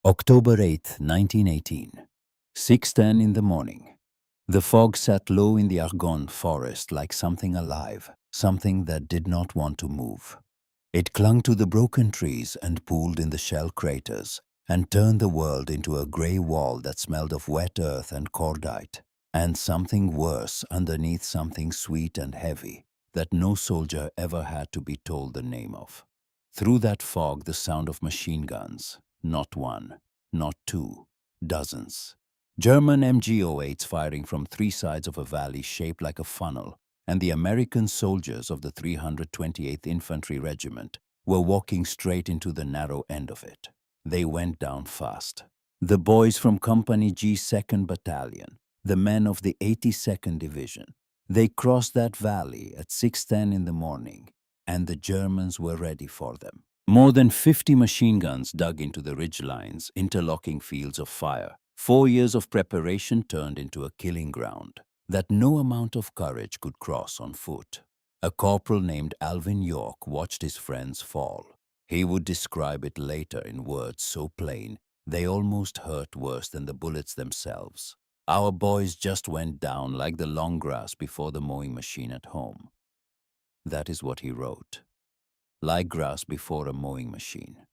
October 8, 1918. 6:10 in the morning. The fog sat low in the Argonne forest like something alive, something that did not want to move. It clung to the broken trees and pooled in the shell craters and turned the world into a grey wall that smelled of wet earth and cordite, and something worse underneath, something sweet and heavy that no soldier ever had to be told the name of. Through that fog, the sound of machine guns, not one, not two, dozens. German MG-08s firing from three sides of a valley shaped like a funnel, and the American soldiers of the 328th Infantry Regiment were walking straight into the narrow end of it. They went down fast. The boys from Company G 2nd Battalion, the men of the 82nd Division, they crossed that valley at 6:10 in the morning, and the Germans were ready for them. More than 50 machine guns dug into the ridge lines, interlocking fields of fire. 4 years of preparation turned into a killing ground that no amount of courage could cross on foot. A corporal named Alvin York watched his friends fall. He would describe it later in words so plain they almost hurt worse than the bullets themselves. Our boys just went down like the long grass before the mowing machine at home. That is what he wrote. Like grass before a mowing machine.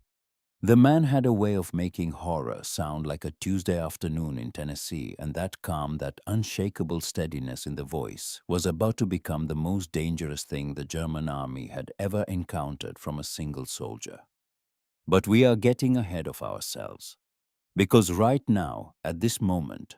The man had a way of making horror sound like a Tuesday afternoon in Tennessee, and that calm, that unshakable steadiness in the voice was about to become the most dangerous thing the German army had ever encountered from a single soldier. But we are getting ahead of ourselves, because right now, at this moment,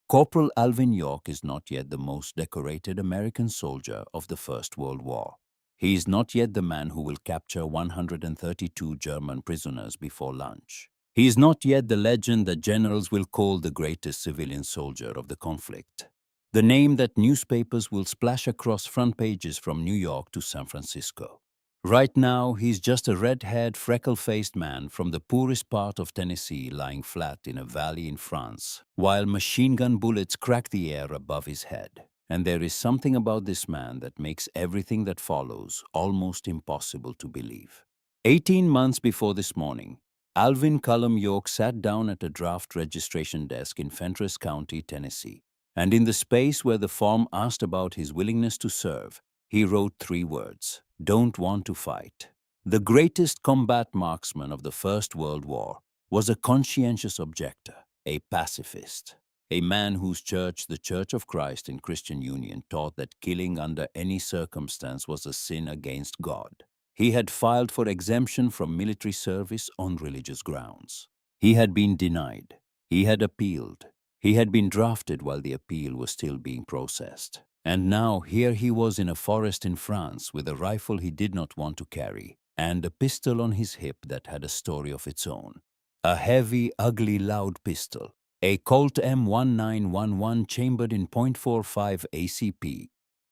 Corporal Alvin York is not yet the most decorated American soldier of the First World War. He is not yet the man who will capture 132 German prisoners before lunch. He is not yet the legend that generals will call the greatest civilian soldier of the conflict. The name that newspapers will splash across front pages from New York to San Francisco. Right now, he's just a red-haired, freckle-faced man from the poorest part of Tennessee lying flat in a valley in France, while machine gun bullets crack the air above his head. And there is something about this man that makes everything that follows almost impossible to believe. 18 months before this morning, Alvin Cullum York sat down at a draft registration desk in Fentress County, Tennessee. And in the space where the form asked about his willingness to serve, he wrote 3 words: "Don't want to fight." The greatest combat marksman of the First World War was a conscientious objector, a pacifist. A man whose church, the Church of Christ in Christian Union, taught that killing under any circumstance was a sin against God. He had filed for exemption from military service on religious grounds. He had been denied. He had appealed. He had been drafted while the appeal was still being processed. And now here he was in a forest in France with a rifle he did not want to carry and a pistol on his hip that had a story of its own. A heavy, ugly, loud pistol. A Colt M1911 chambered in .45 ACP.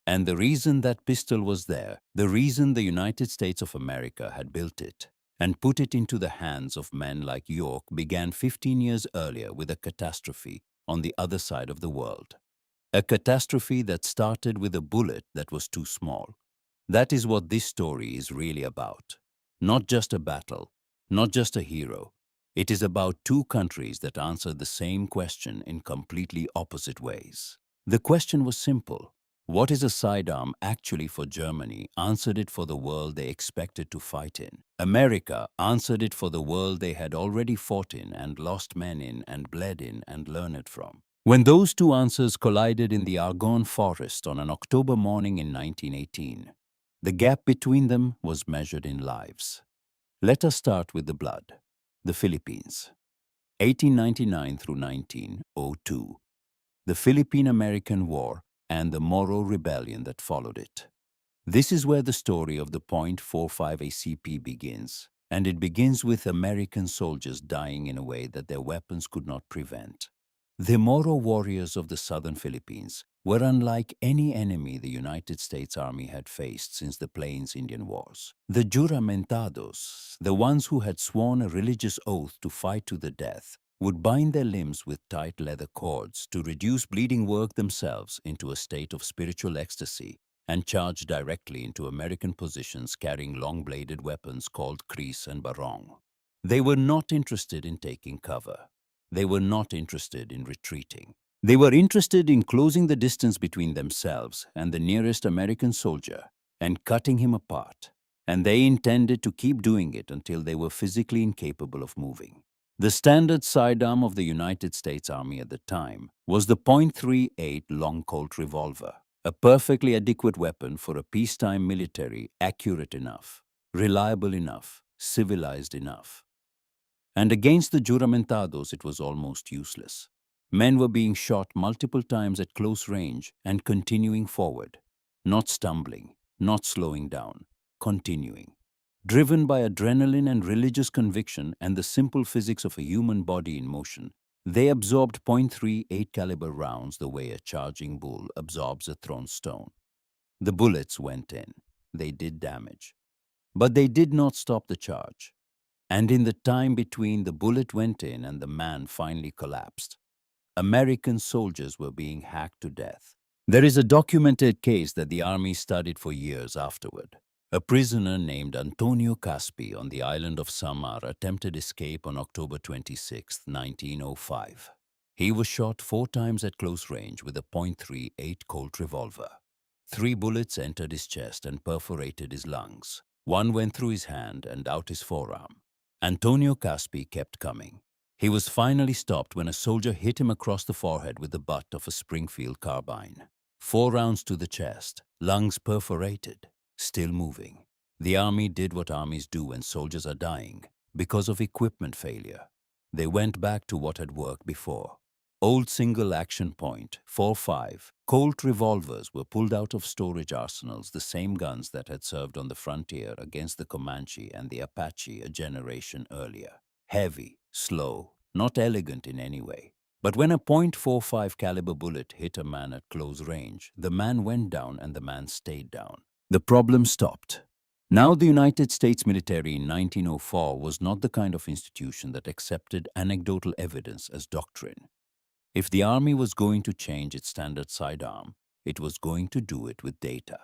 And the reason that pistol was there, the reason the United States of America had built it and put it into the hands of men like York began 15 years earlier with a catastrophe on the other side of the world. A catastrophe that started with a bullet that was too small. That is what this story is really about. Not just a battle, not just a hero. It is about 2 countries that answered the same question in completely opposite ways. The question was simple. What is a sidearm actually for Germany answered it for the world they expected to fight in. America answered it for the world they had already fought in and lost men in and bled in and learned from. When those 2 answers collided in the Argonne forest on an October morning in 1918, the gap between them was measured in lives. Let us start with the blood. The Philippines, 1899 through 1902. The Philippine-American War and the Moro Rebellion that followed it. This is where the story of the .45 ACP begins, and it begins with American soldiers dying in a way that their weapons could not prevent. The Moro warriors of the southern Philippines were unlike any enemy the United States Army had faced since the Plains Indian Wars. The juramentados, the ones who had sworn a religious oath to fight to the death, would bind their limbs with tight leather cords to reduce bleeding work themselves into a state of spiritual ecstasy and charge directly into American positions carrying long-bladed weapons called kris and barong. They were not interested in taking cover. They were not interested in retreating. They were interested in closing the distance between themselves and the nearest American soldier and cutting him apart. And they intended to keep doing it until they were physically incapable of moving. The standard sidearm of the United States Army at the time was the .38 long Colt revolver, a perfectly adequate weapon for a peacetime military, accurate enough, reliable enough, civilized enough. And against the juramentados, it was almost useless. Men were being shot multiple times at close range and continuing forward, not stumbling, not slowing down, continuing. Driven by adrenaline and religious conviction and the simple physics of a human body in motion, they absorbed .38 caliber rounds the way a charging bull absorbs a thrown stone. The bullets went in. They did damage. But they did not stop the charge. And in the time between the bullet went in and the man finally collapsed, American soldiers were being hacked to death. There is a documented case that the army studied for years afterward. A prisoner named Antonio Caspi on the island of Samar attempted escape on October 26, 1905. He was shot 4 times at close range with a .38 Colt revolver. 3 bullets entered his chest and perforated his lungs. 1 went through his hand and out his forearm. Antonio Caspi kept coming. He was finally stopped when a soldier hit him across the forehead with the butt of a Springfield carbine. 4 rounds to the chest, lungs perforated, still moving. The army did what armies do when soldiers are dying, because of equipment failure. They went back to what had worked before. Old single action .45 Colt revolvers were pulled out of storage arsenals, the same guns that had served on the frontier against the Comanche and the Apache a generation earlier. Heavy, slow, not elegant in any way. But when a .45 caliber bullet hit a man at close range, the man went down and the man stayed down. The problem stopped. Now the United States military in 1904 was not the kind of institution that accepted anecdotal evidence as doctrine. If the army was going to change its standard sidearm, it was going to do it with data.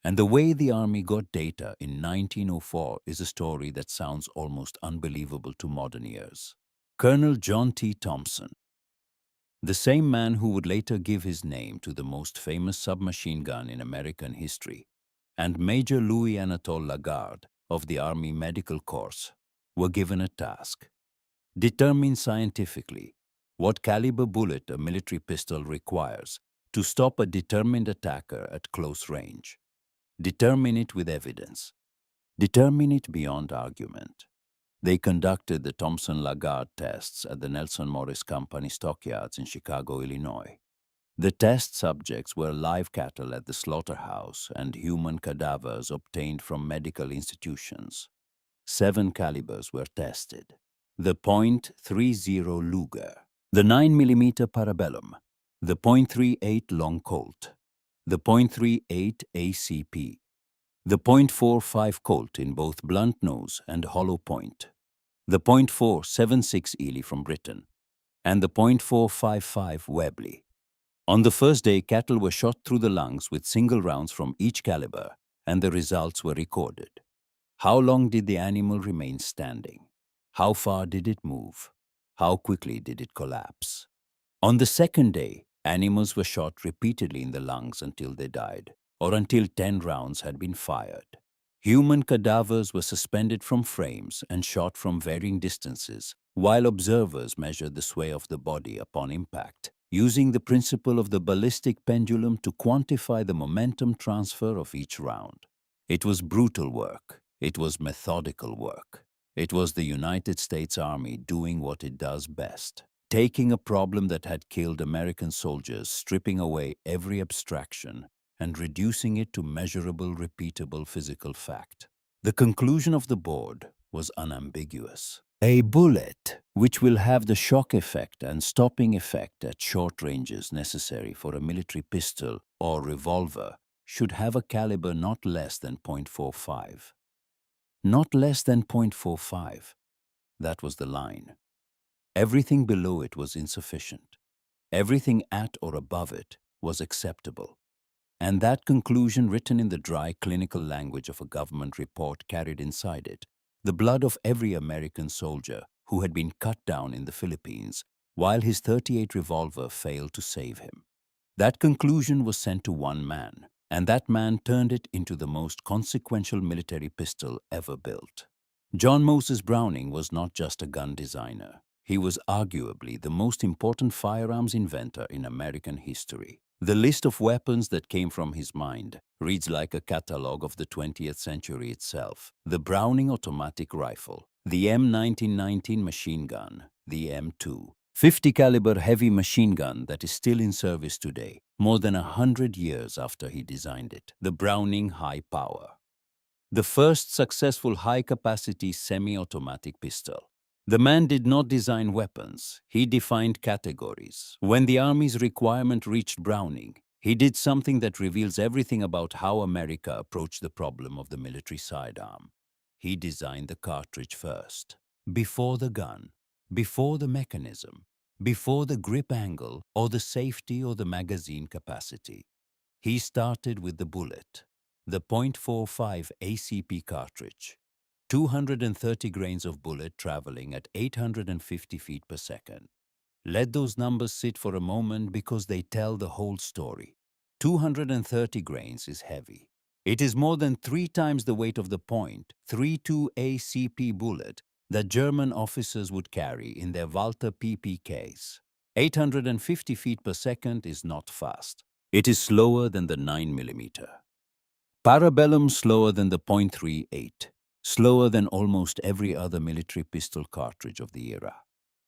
And the way the army got data in 1904 is a story that sounds almost unbelievable to modern ears. Colonel John T. Thompson, the same man who would later give his name to the most famous submachine gun in American history, and Major Louis Anatole Lagarde of the Army Medical Corps, were given a task: determine scientifically what caliber bullet a military pistol requires to stop a determined attacker at close range. Determine it with evidence. Determine it beyond argument. They conducted the Thompson-Lagarde tests at the Nelson Morris Company stockyards in Chicago, Illinois. The test subjects were live cattle at the slaughterhouse and human cadavers obtained from medical institutions. 7 calibers were tested: the .30 Luger, the 9mm Parabellum, the .38 Long Colt, the .38 ACP, the .45 Colt in both blunt nose and hollow point, the .476 Ely from Britain, and the .455 Webley. On the first day, cattle were shot through the lungs with single rounds from each caliber, and the results were recorded. How long did the animal remain standing? How far did it move? How quickly did it collapse? On the second day, animals were shot repeatedly in the lungs until they died, or until 10 rounds had been fired. Human cadavers were suspended from frames and shot from varying distances, while observers measured the sway of the body upon impact, using the principle of the ballistic pendulum to quantify the momentum transfer of each round. It was brutal work. It was methodical work. It was the United States Army doing what it does best: taking a problem that had killed American soldiers, stripping away every abstraction, and reducing it to measurable, repeatable physical fact. The conclusion of the board was unambiguous. A bullet which will have the shock effect and stopping effect at short ranges necessary for a military pistol or revolver should have a caliber not less than .45. Not less than .45. That was the line. Everything below it was insufficient. Everything at or above it was acceptable. And that conclusion, written in the dry clinical language of a government report, carried inside it the blood of every American soldier who had been cut down in the Philippines, while his .38 revolver failed to save him. That conclusion was sent to one man, and that man turned it into the most consequential military pistol ever built. John Moses Browning was not just a gun designer. He was arguably the most important firearms inventor in American history. The list of weapons that came from his mind reads like a catalogue of the 20th century itself. The Browning automatic rifle, the M1919 machine gun, the M2, 50 caliber heavy machine gun that is still in service today, more than 100 years after he designed it, the Browning High Power. The first successful high-capacity semi-automatic pistol. The man did not design weapons, he defined categories. When the Army's requirement reached Browning, he did something that reveals everything about how America approached the problem of the military sidearm. He designed the cartridge first. Before the gun, before the mechanism, before the grip angle or the safety or the magazine capacity. He started with the bullet, the .45 ACP cartridge, 230 grains of bullet traveling at 850 feet per second. Let those numbers sit for a moment because they tell the whole story. 230 grains is heavy. It is more than 3 times the weight of the .32 ACP bullet that German officers would carry in their Walther PPKs. 850 feet per second is not fast. It is slower than the 9mm. Parabellum slower than the .38, slower than almost every other military pistol cartridge of the era.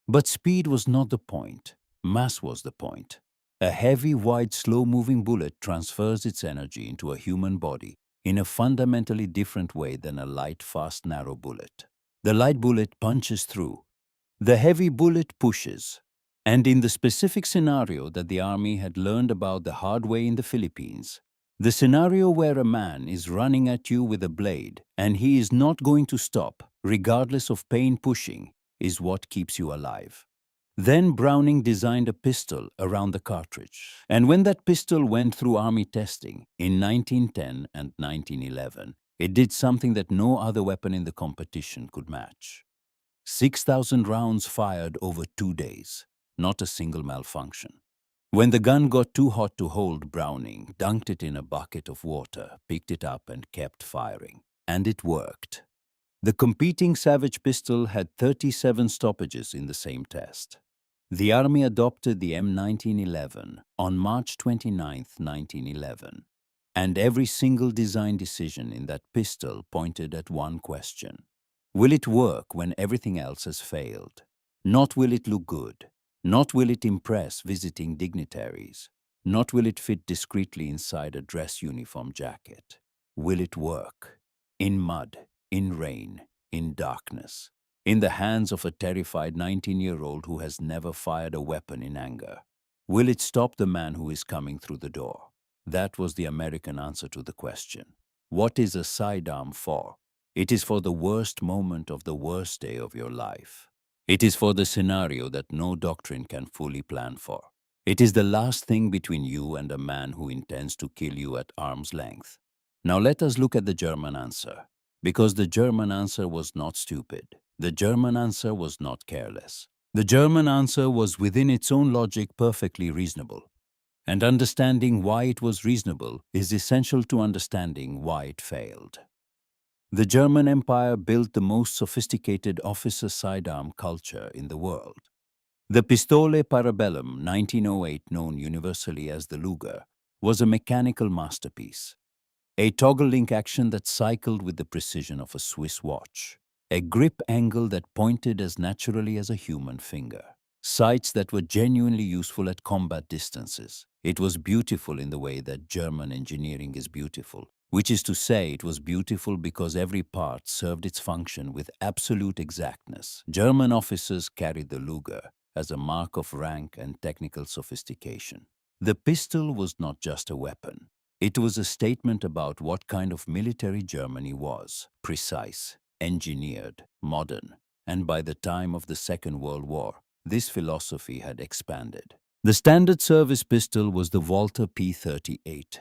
But speed was not the point, mass was the point. A heavy, wide, slow-moving bullet transfers its energy into a human body in a fundamentally different way than a light, fast, narrow bullet. The light bullet punches through. The heavy bullet pushes. And in the specific scenario that the Army had learned about the hard way in the Philippines, the scenario where a man is running at you with a blade and he is not going to stop, regardless of pain pushing, is what keeps you alive. Then Browning designed a pistol around the cartridge. And when that pistol went through Army testing in 1910 and 1911, it did something that no other weapon in the competition could match. 6,000 rounds fired over 2 days, not a single malfunction. When the gun got too hot to hold, Browning dunked it in a bucket of water, picked it up and kept firing. And it worked. The competing Savage pistol had 37 stoppages in the same test. The Army adopted the M1911 on March 29, 1911, and every single design decision in that pistol pointed at one question. Will it work when everything else has failed? Not will it look good, not will it impress visiting dignitaries, not will it fit discreetly inside a dress uniform jacket. Will it work? In mud, in rain, in darkness, in the hands of a terrified 19-year-old who has never fired a weapon in anger. Will it stop the man who is coming through the door? That was the American answer to the question. What is a sidearm for? It is for the worst moment of the worst day of your life. It is for the scenario that no doctrine can fully plan for. It is the last thing between you and a man who intends to kill you at arm's length. Now let us look at the German answer. Because the German answer was not stupid. The German answer was not careless. The German answer was within its own logic perfectly reasonable. And understanding why it was reasonable is essential to understanding why it failed. The German Empire built the most sophisticated officer sidearm culture in the world. The Pistole Parabellum 1908, known universally as the Luger, was a mechanical masterpiece. A toggle link action that cycled with the precision of a Swiss watch. A grip angle that pointed as naturally as a human finger. Sights that were genuinely useful at combat distances. It was beautiful in the way that German engineering is beautiful, which is to say it was beautiful because every part served its function with absolute exactness. German officers carried the Luger as a mark of rank and technical sophistication. The pistol was not just a weapon. It was a statement about what kind of military Germany was: precise, engineered, modern, and by the time of the Second World War, this philosophy had expanded. The standard service pistol was the Walther P38,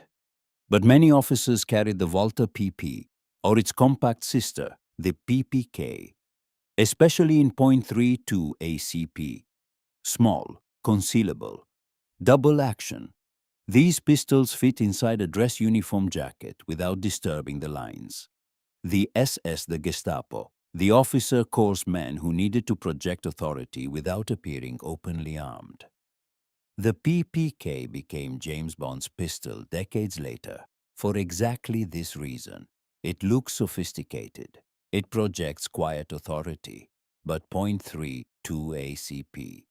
but many officers carried the Walther PP, or its compact sister, the PPK, especially in .32 ACP, small, concealable, double action. These pistols fit inside a dress uniform jacket without disturbing the lines. The SS, the Gestapo, the officer corps men who needed to project authority without appearing openly armed. The PPK became James Bond's pistol decades later for exactly this reason. It looks sophisticated. It projects quiet authority, but .32 ACP,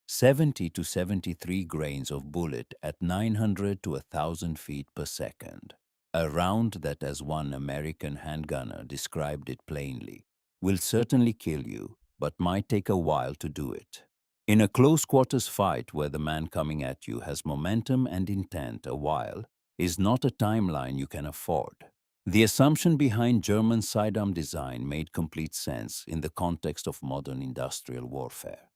70 to 73 grains of bullet at 900 to 1,000 feet per second. A round that, as one American handgunner described it plainly, will certainly kill you, but might take a while to do it. In a close-quarters fight where the man coming at you has momentum and intent, a while is not a timeline you can afford. The assumption behind German sidearm design made complete sense in the context of modern industrial warfare.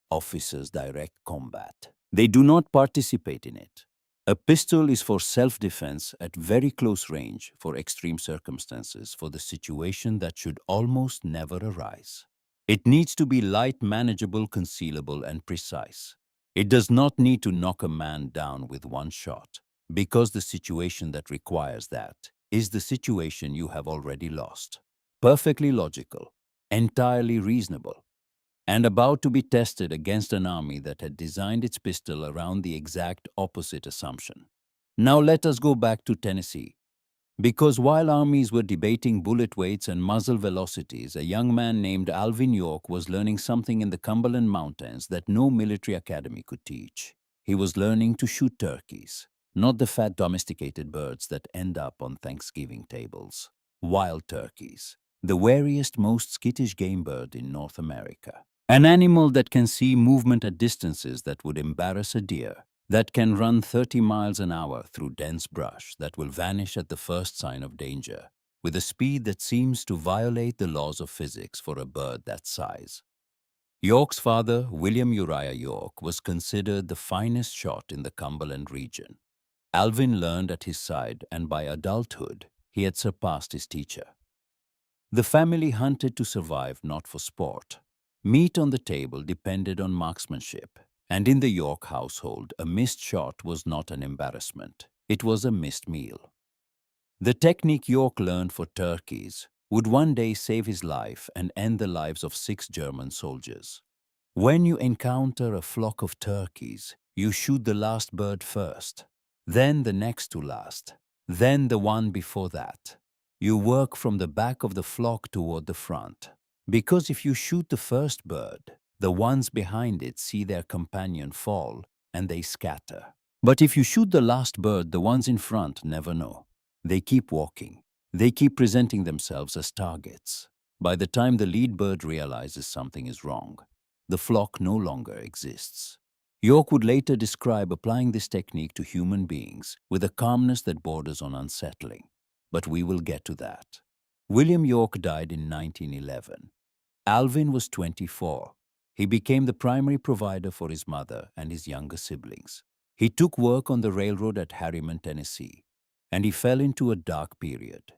Officers direct combat. They do not participate in it. A pistol is for self-defense at very close range, for extreme circumstances, for the situation that should almost never arise. It needs to be light, manageable, concealable, and precise. It does not need to knock a man down with one shot, because the situation that requires that is the situation you have already lost. Perfectly logical, entirely reasonable, and about to be tested against an army that had designed its pistol around the exact opposite assumption. Now let us go back to Tennessee. Because while armies were debating bullet weights and muzzle velocities, a young man named Alvin York was learning something in the Cumberland Mountains that no military academy could teach. He was learning to shoot turkeys, not the fat domesticated birds that end up on Thanksgiving tables. Wild turkeys, the wariest, most skittish game bird in North America. An animal that can see movement at distances that would embarrass a deer, that can run 30 miles an hour through dense brush, that will vanish at the first sign of danger, with a speed that seems to violate the laws of physics for a bird that size. York's father, William Uriah York, was considered the finest shot in the Cumberland region. Alvin learned at his side, and by adulthood, he had surpassed his teacher. The family hunted to survive, not for sport. Meat on the table depended on marksmanship, and in the York household, a missed shot was not an embarrassment. It was a missed meal. The technique York learned for turkeys would one day save his life and end the lives of 6 German soldiers. When you encounter a flock of turkeys, you shoot the last bird first, then the next to last, then the one before that. You work from the back of the flock toward the front. Because if you shoot the first bird, the ones behind it see their companion fall and they scatter. But if you shoot the last bird, the ones in front never know. They keep walking. They keep presenting themselves as targets. By the time the lead bird realizes something is wrong, the flock no longer exists. York would later describe applying this technique to human beings with a calmness that borders on unsettling. But we will get to that. William York died in 1911. Alvin was 24. He became the primary provider for his mother and his younger siblings. He took work on the railroad at Harriman, Tennessee, and he fell into a dark period,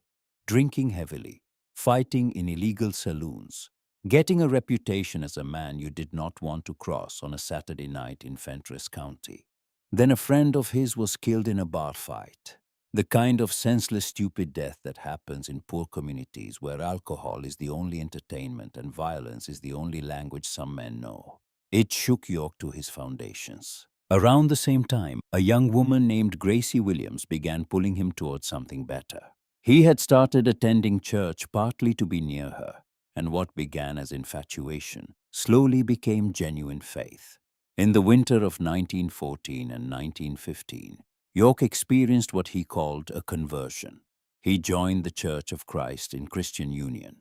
drinking heavily, fighting in illegal saloons, getting a reputation as a man you did not want to cross on a Saturday night in Fentress County. Then a friend of his was killed in a bar fight. The kind of senseless, stupid death that happens in poor communities where alcohol is the only entertainment and violence is the only language some men know. It shook York to his foundations. Around the same time, a young woman named Gracie Williams began pulling him towards something better. He had started attending church partly to be near her, and what began as infatuation slowly became genuine faith. In the winter of 1914 and 1915, York experienced what he called a conversion. He joined the Church of Christ in Christian Union,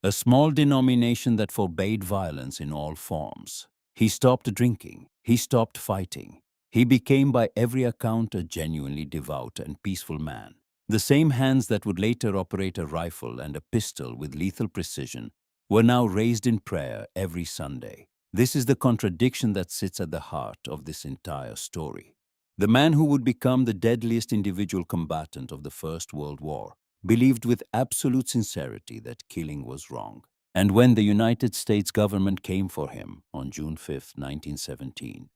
a small denomination that forbade violence in all forms. He stopped drinking. He stopped fighting. He became, by every account, a genuinely devout and peaceful man. The same hands that would later operate a rifle and a pistol with lethal precision were now raised in prayer every Sunday. This is the contradiction that sits at the heart of this entire story. The man who would become the deadliest individual combatant of the First World War believed with absolute sincerity that killing was wrong. And when the United States government came for him on June 5, 1917,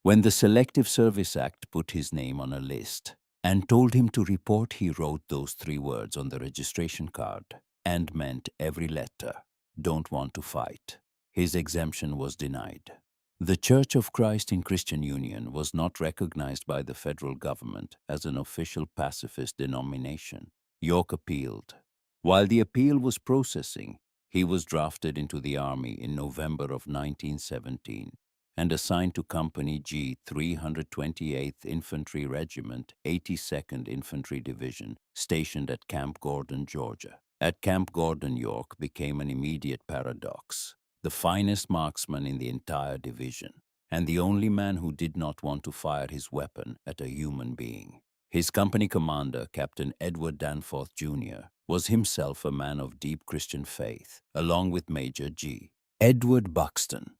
when the Selective Service Act put his name on a list and told him to report, he wrote those 3 words on the registration card and meant every letter: "Don't want to fight." His exemption was denied. The Church of Christ in Christian Union was not recognized by the federal government as an official pacifist denomination. York appealed. While the appeal was processing, he was drafted into the Army in November of 1917 and assigned to Company G, 328th Infantry Regiment, 82nd Infantry Division, stationed at Camp Gordon, Georgia. At Camp Gordon, York became an immediate paradox: the finest marksman in the entire division, and the only man who did not want to fire his weapon at a human being. His company commander, Captain Edward Danforth, Jr., was himself a man of deep Christian faith, along with Major G. Edward Buxton.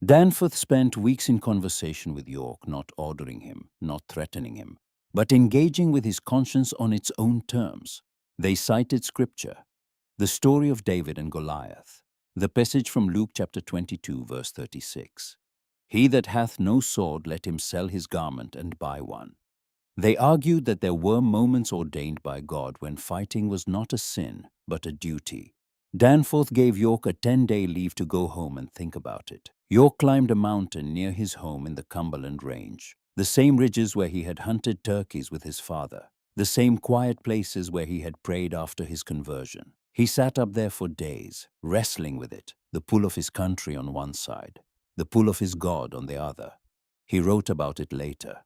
Danforth spent weeks in conversation with York, not ordering him, not threatening him, but engaging with his conscience on its own terms. They cited scripture, the story of David and Goliath, the passage from Luke chapter 22, verse 36. "He that hath no sword, let him sell his garment and buy one." They argued that there were moments ordained by God when fighting was not a sin, but a duty. Danforth gave York a 10-day leave to go home and think about it. York climbed a mountain near his home in the Cumberland Range, the same ridges where he had hunted turkeys with his father, the same quiet places where he had prayed after his conversion. He sat up there for days, wrestling with it, the pull of his country on one side, the pull of his God on the other. He wrote about it later.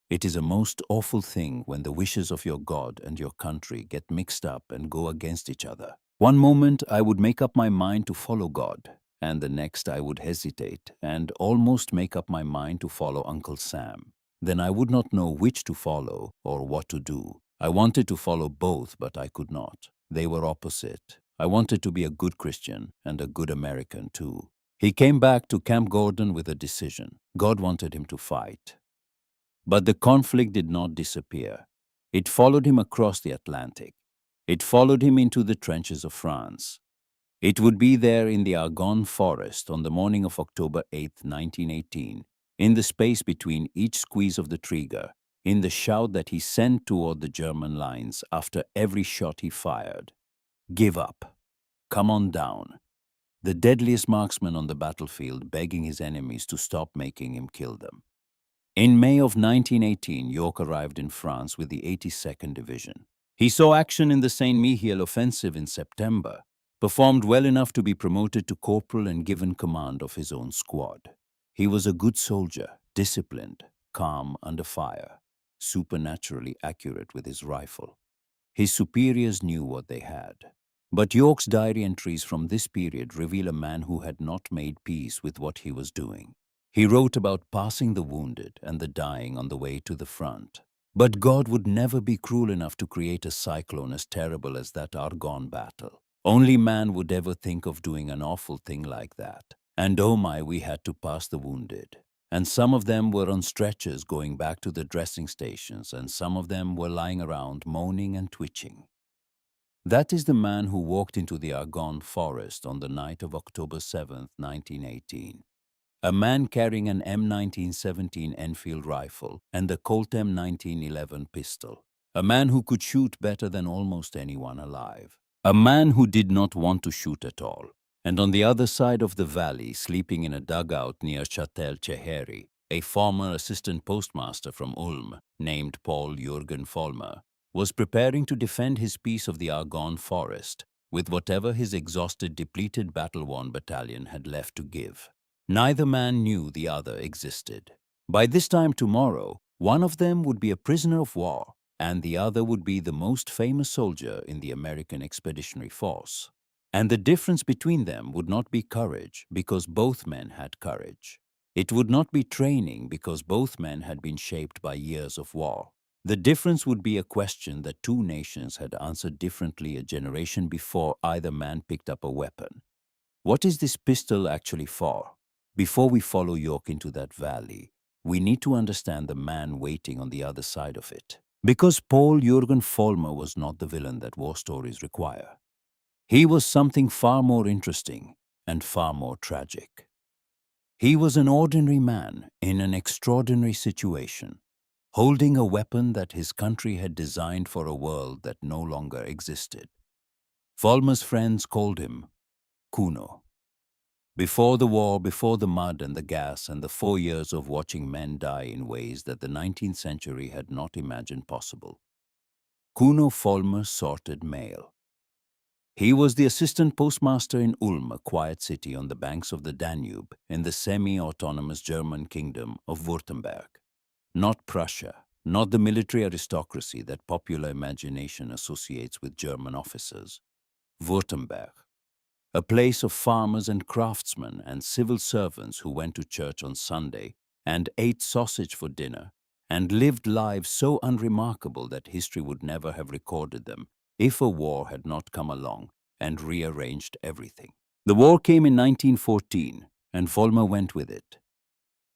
"It is a most awful thing when the wishes of your God and your country get mixed up and go against each other. One moment I would make up my mind to follow God, and the next I would hesitate and almost make up my mind to follow Uncle Sam. Then I would not know which to follow or what to do. I wanted to follow both, but I could not. They were opposite. I wanted to be a good Christian and a good American too." He came back to Camp Gordon with a decision. God wanted him to fight. But the conflict did not disappear. It followed him across the Atlantic. It followed him into the trenches of France. It would be there in the Argonne forest on the morning of October 8, 1918, in the space between each squeeze of the trigger, in the shout that he sent toward the German lines after every shot he fired: "Give up. Come on down." The deadliest marksman on the battlefield, begging his enemies to stop making him kill them. In May of 1918, York arrived in France with the 82nd Division. He saw action in the Saint-Mihiel offensive in September, performed well enough to be promoted to corporal and given command of his own squad. He was a good soldier, disciplined, calm under fire, supernaturally accurate with his rifle. His superiors knew what they had. But York's diary entries from this period reveal a man who had not made peace with what he was doing. He wrote about passing the wounded and the dying on the way to the front. But God would never be cruel enough to create a cyclone as terrible as that Argonne battle. Only man would ever think of doing an awful thing like that. And oh my, we had to pass the wounded. And some of them were on stretchers going back to the dressing stations, and some of them were lying around moaning and twitching. That is the man who walked into the Argonne forest on the night of October 7, 1918. A man carrying an M1917 Enfield rifle and a Colt M1911 pistol. A man who could shoot better than almost anyone alive. A man who did not want to shoot at all. And on the other side of the valley, sleeping in a dugout near Châtel-Chehery, a former assistant postmaster from Ulm, named Paul Jürgen Vollmer, was preparing to defend his piece of the Argonne forest with whatever his exhausted, depleted, battle-worn battalion had left to give. Neither man knew the other existed. By this time tomorrow, one of them would be a prisoner of war, and the other would be the most famous soldier in the American Expeditionary Force. And the difference between them would not be courage, because both men had courage. It would not be training, because both men had been shaped by years of war. The difference would be a question that two nations had answered differently a generation before either man picked up a weapon. What is this pistol actually for? Before we follow York into that valley, we need to understand the man waiting on the other side of it. Because Paul Jürgen Vollmer was not the villain that war stories require. He was something far more interesting and far more tragic. He was an ordinary man in an extraordinary situation, holding a weapon that his country had designed for a world that no longer existed. Vollmer's friends called him Kuno. Before the war, before the mud and the gas and the 4 years of watching men die in ways that the 19th century had not imagined possible, Kuno Vollmer sorted mail. He was the assistant postmaster in Ulm, a quiet city on the banks of the Danube in the semi-autonomous German kingdom of Württemberg. Not Prussia, not the military aristocracy that popular imagination associates with German officers. Württemberg, a place of farmers and craftsmen and civil servants who went to church on Sunday and ate sausage for dinner and lived lives so unremarkable that history would never have recorded them if a war had not come along and rearranged everything. The war came in 1914, and Vollmer went with it.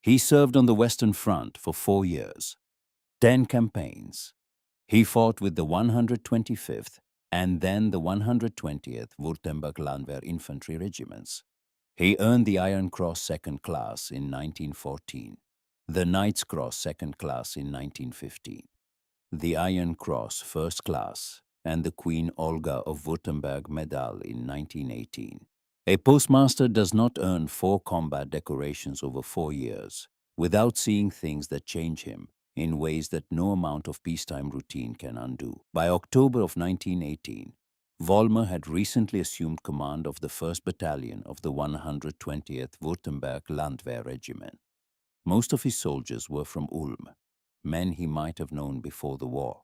He served on the Western Front for 4 years, 10 campaigns. He fought with the 125th and then the 120th Württemberg Landwehr Infantry Regiments. He earned the Iron Cross Second Class in 1914, the Knight's Cross Second Class in 1915, the Iron Cross First Class, and the Queen Olga of Württemberg Medal in 1918. A postmaster does not earn 4 combat decorations over 4 years without seeing things that change him in ways that no amount of peacetime routine can undo. By October of 1918, Vollmer had recently assumed command of the 1st Battalion of the 120th Württemberg Landwehr Regiment. Most of his soldiers were from Ulm, men he might have known before the war,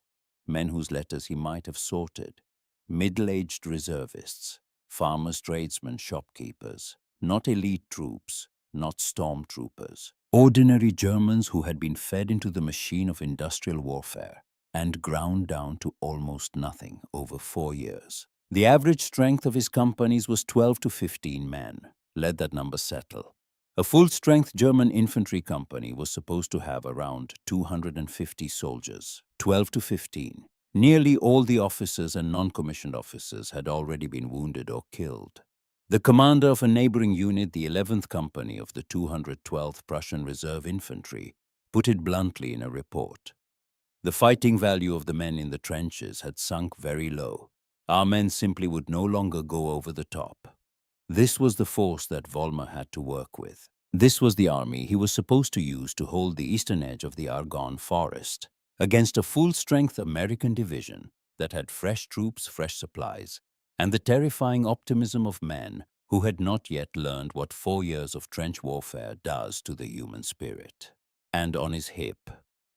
men whose letters he might have sorted, middle-aged reservists, farmers, tradesmen, shopkeepers, not elite troops, not stormtroopers, ordinary Germans who had been fed into the machine of industrial warfare and ground down to almost nothing over 4 years. The average strength of his companies was 12 to 15 men. Let that number settle. A full-strength German infantry company was supposed to have around 250 soldiers, 12 to 15. Nearly all the officers and non-commissioned officers had already been wounded or killed. The commander of a neighboring unit, the 11th Company of the 212th Prussian Reserve Infantry, put it bluntly in a report. The fighting value of the men in the trenches had sunk very low. Our men simply would no longer go over the top. This was the force that Vollmer had to work with. This was the army he was supposed to use to hold the eastern edge of the Argonne Forest against a full-strength American division that had fresh troops, fresh supplies, and the terrifying optimism of men who had not yet learned what 4 years of trench warfare does to the human spirit. And on his hip,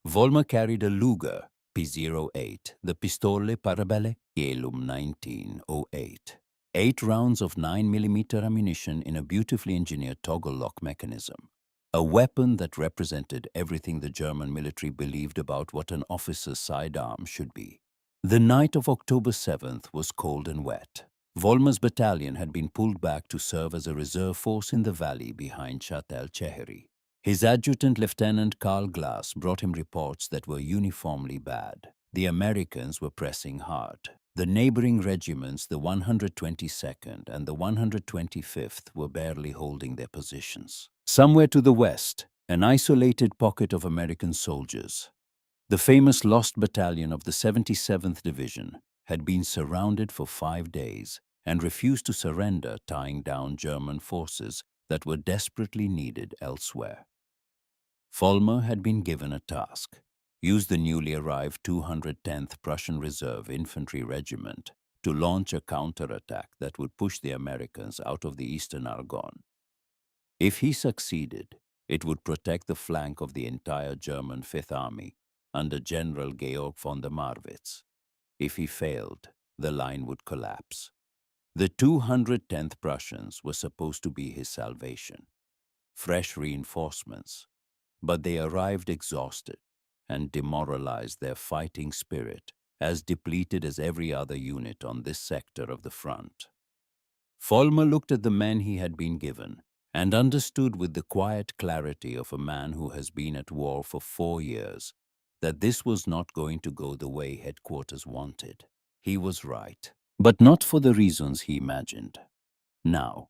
Vollmer carried a Luger P08, the Pistole Parabelle Elum 1908. 8 rounds of 9mm ammunition in a beautifully engineered toggle lock mechanism. A weapon that represented everything the German military believed about what an officer's sidearm should be. The night of October 7th was cold and wet. Vollmer's battalion had been pulled back to serve as a reserve force in the valley behind Châtel-Chehery. His adjutant, Lieutenant Karl Glass, brought him reports that were uniformly bad. The Americans were pressing hard. The neighboring regiments, the 122nd and the 125th, were barely holding their positions. Somewhere to the west, an isolated pocket of American soldiers, the famous Lost Battalion of the 77th Division, had been surrounded for 5 days and refused to surrender, tying down German forces that were desperately needed elsewhere. Vollmer had been given a task: use the newly arrived 210th Prussian Reserve Infantry Regiment to launch a counterattack that would push the Americans out of the eastern Argonne. If he succeeded, it would protect the flank of the entire German Fifth Army under General Georg von der Marwitz. If he failed, the line would collapse. The 210th Prussians were supposed to be his salvation, fresh reinforcements, but they arrived exhausted and demoralized, their fighting spirit as depleted as every other unit on this sector of the front. Vollmer looked at the men he had been given and understood with the quiet clarity of a man who has been at war for 4 years that this was not going to go the way headquarters wanted. He was right, but not for the reasons he imagined. Now,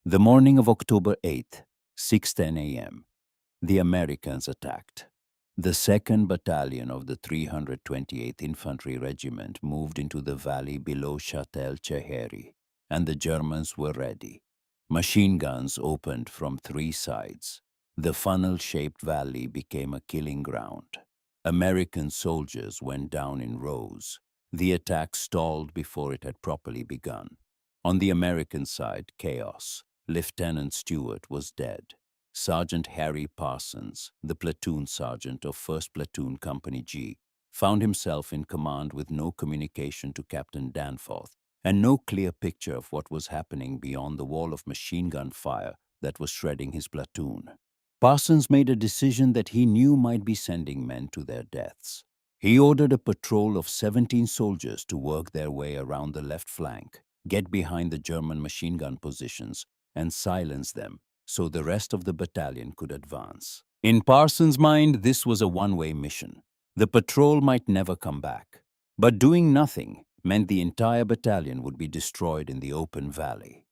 the morning of October 8th, 6:10 a.m., the Americans attacked. The 2nd Battalion of the 328th Infantry Regiment moved into the valley below Châtel-Chehery, and the Germans were ready. Machine guns opened from 3 sides. The funnel-shaped valley became a killing ground. American soldiers went down in rows. The attack stalled before it had properly begun. On the American side, chaos. Lieutenant Stewart was dead. Sergeant Harry Parsons, the platoon sergeant of 1st Platoon Company G, found himself in command with no communication to Captain Danforth and no clear picture of what was happening beyond the wall of machine gun fire that was shredding his platoon. Parsons made a decision that he knew might be sending men to their deaths. He ordered a patrol of 17 soldiers to work their way around the left flank, get behind the German machine gun positions, and silence them so the rest of the battalion could advance. In Parsons' mind, this was a one-way mission. The patrol might never come back, but doing nothing meant the entire battalion would be destroyed in the open valley.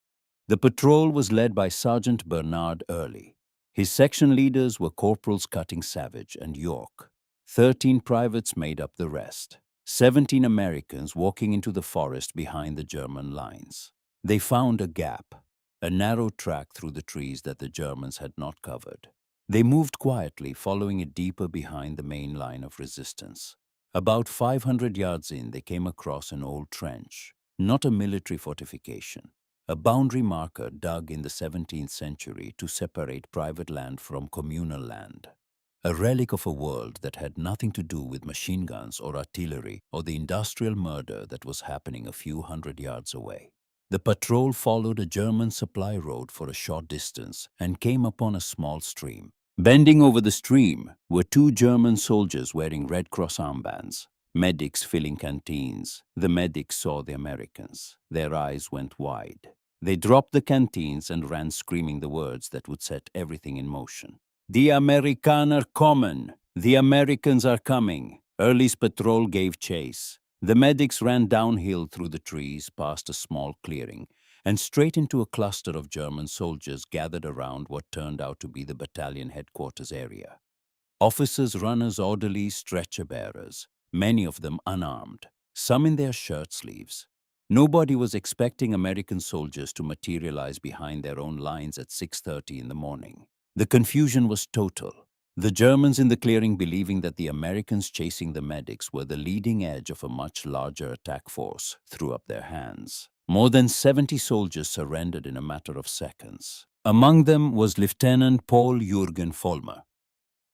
The patrol was led by Sergeant Bernard Early. His section leaders were Corporals Cutting Savage and York. 13 privates made up the rest. 17 Americans walking into the forest behind the German lines. They found a gap, a narrow track through the trees that the Germans had not covered. They moved quietly, following it deeper behind the main line of resistance. About 500 yards in, they came across an old trench, not a military fortification, a boundary marker dug in the 17th century to separate private land from communal land. A relic of a world that had nothing to do with machine guns or artillery or the industrial murder that was happening a few hundred yards away. The patrol followed a German supply road for a short distance and came upon a small stream. Bending over the stream were 2 German soldiers wearing Red Cross armbands, medics filling canteens. The medics saw the Americans. Their eyes went wide. They dropped the canteens and ran screaming the words that would set everything in motion. "Die Amerikaner kommen! The Americans are coming!" Early's patrol gave chase. The medics ran downhill through the trees past a small clearing and straight into a cluster of German soldiers gathered around what turned out to be the battalion headquarters area. Officers, runners, orderlies, stretcher-bearers, many of them unarmed, some in their shirt sleeves. Nobody was expecting American soldiers to materialize behind their own lines at 6:30 in the morning. The confusion was total. The Germans in the clearing, believing that the Americans chasing the medics were the leading edge of a much larger attack force, threw up their hands. More than 70 soldiers surrendered in a matter of seconds. Among them was Lieutenant Paul Jürgen Vollmer.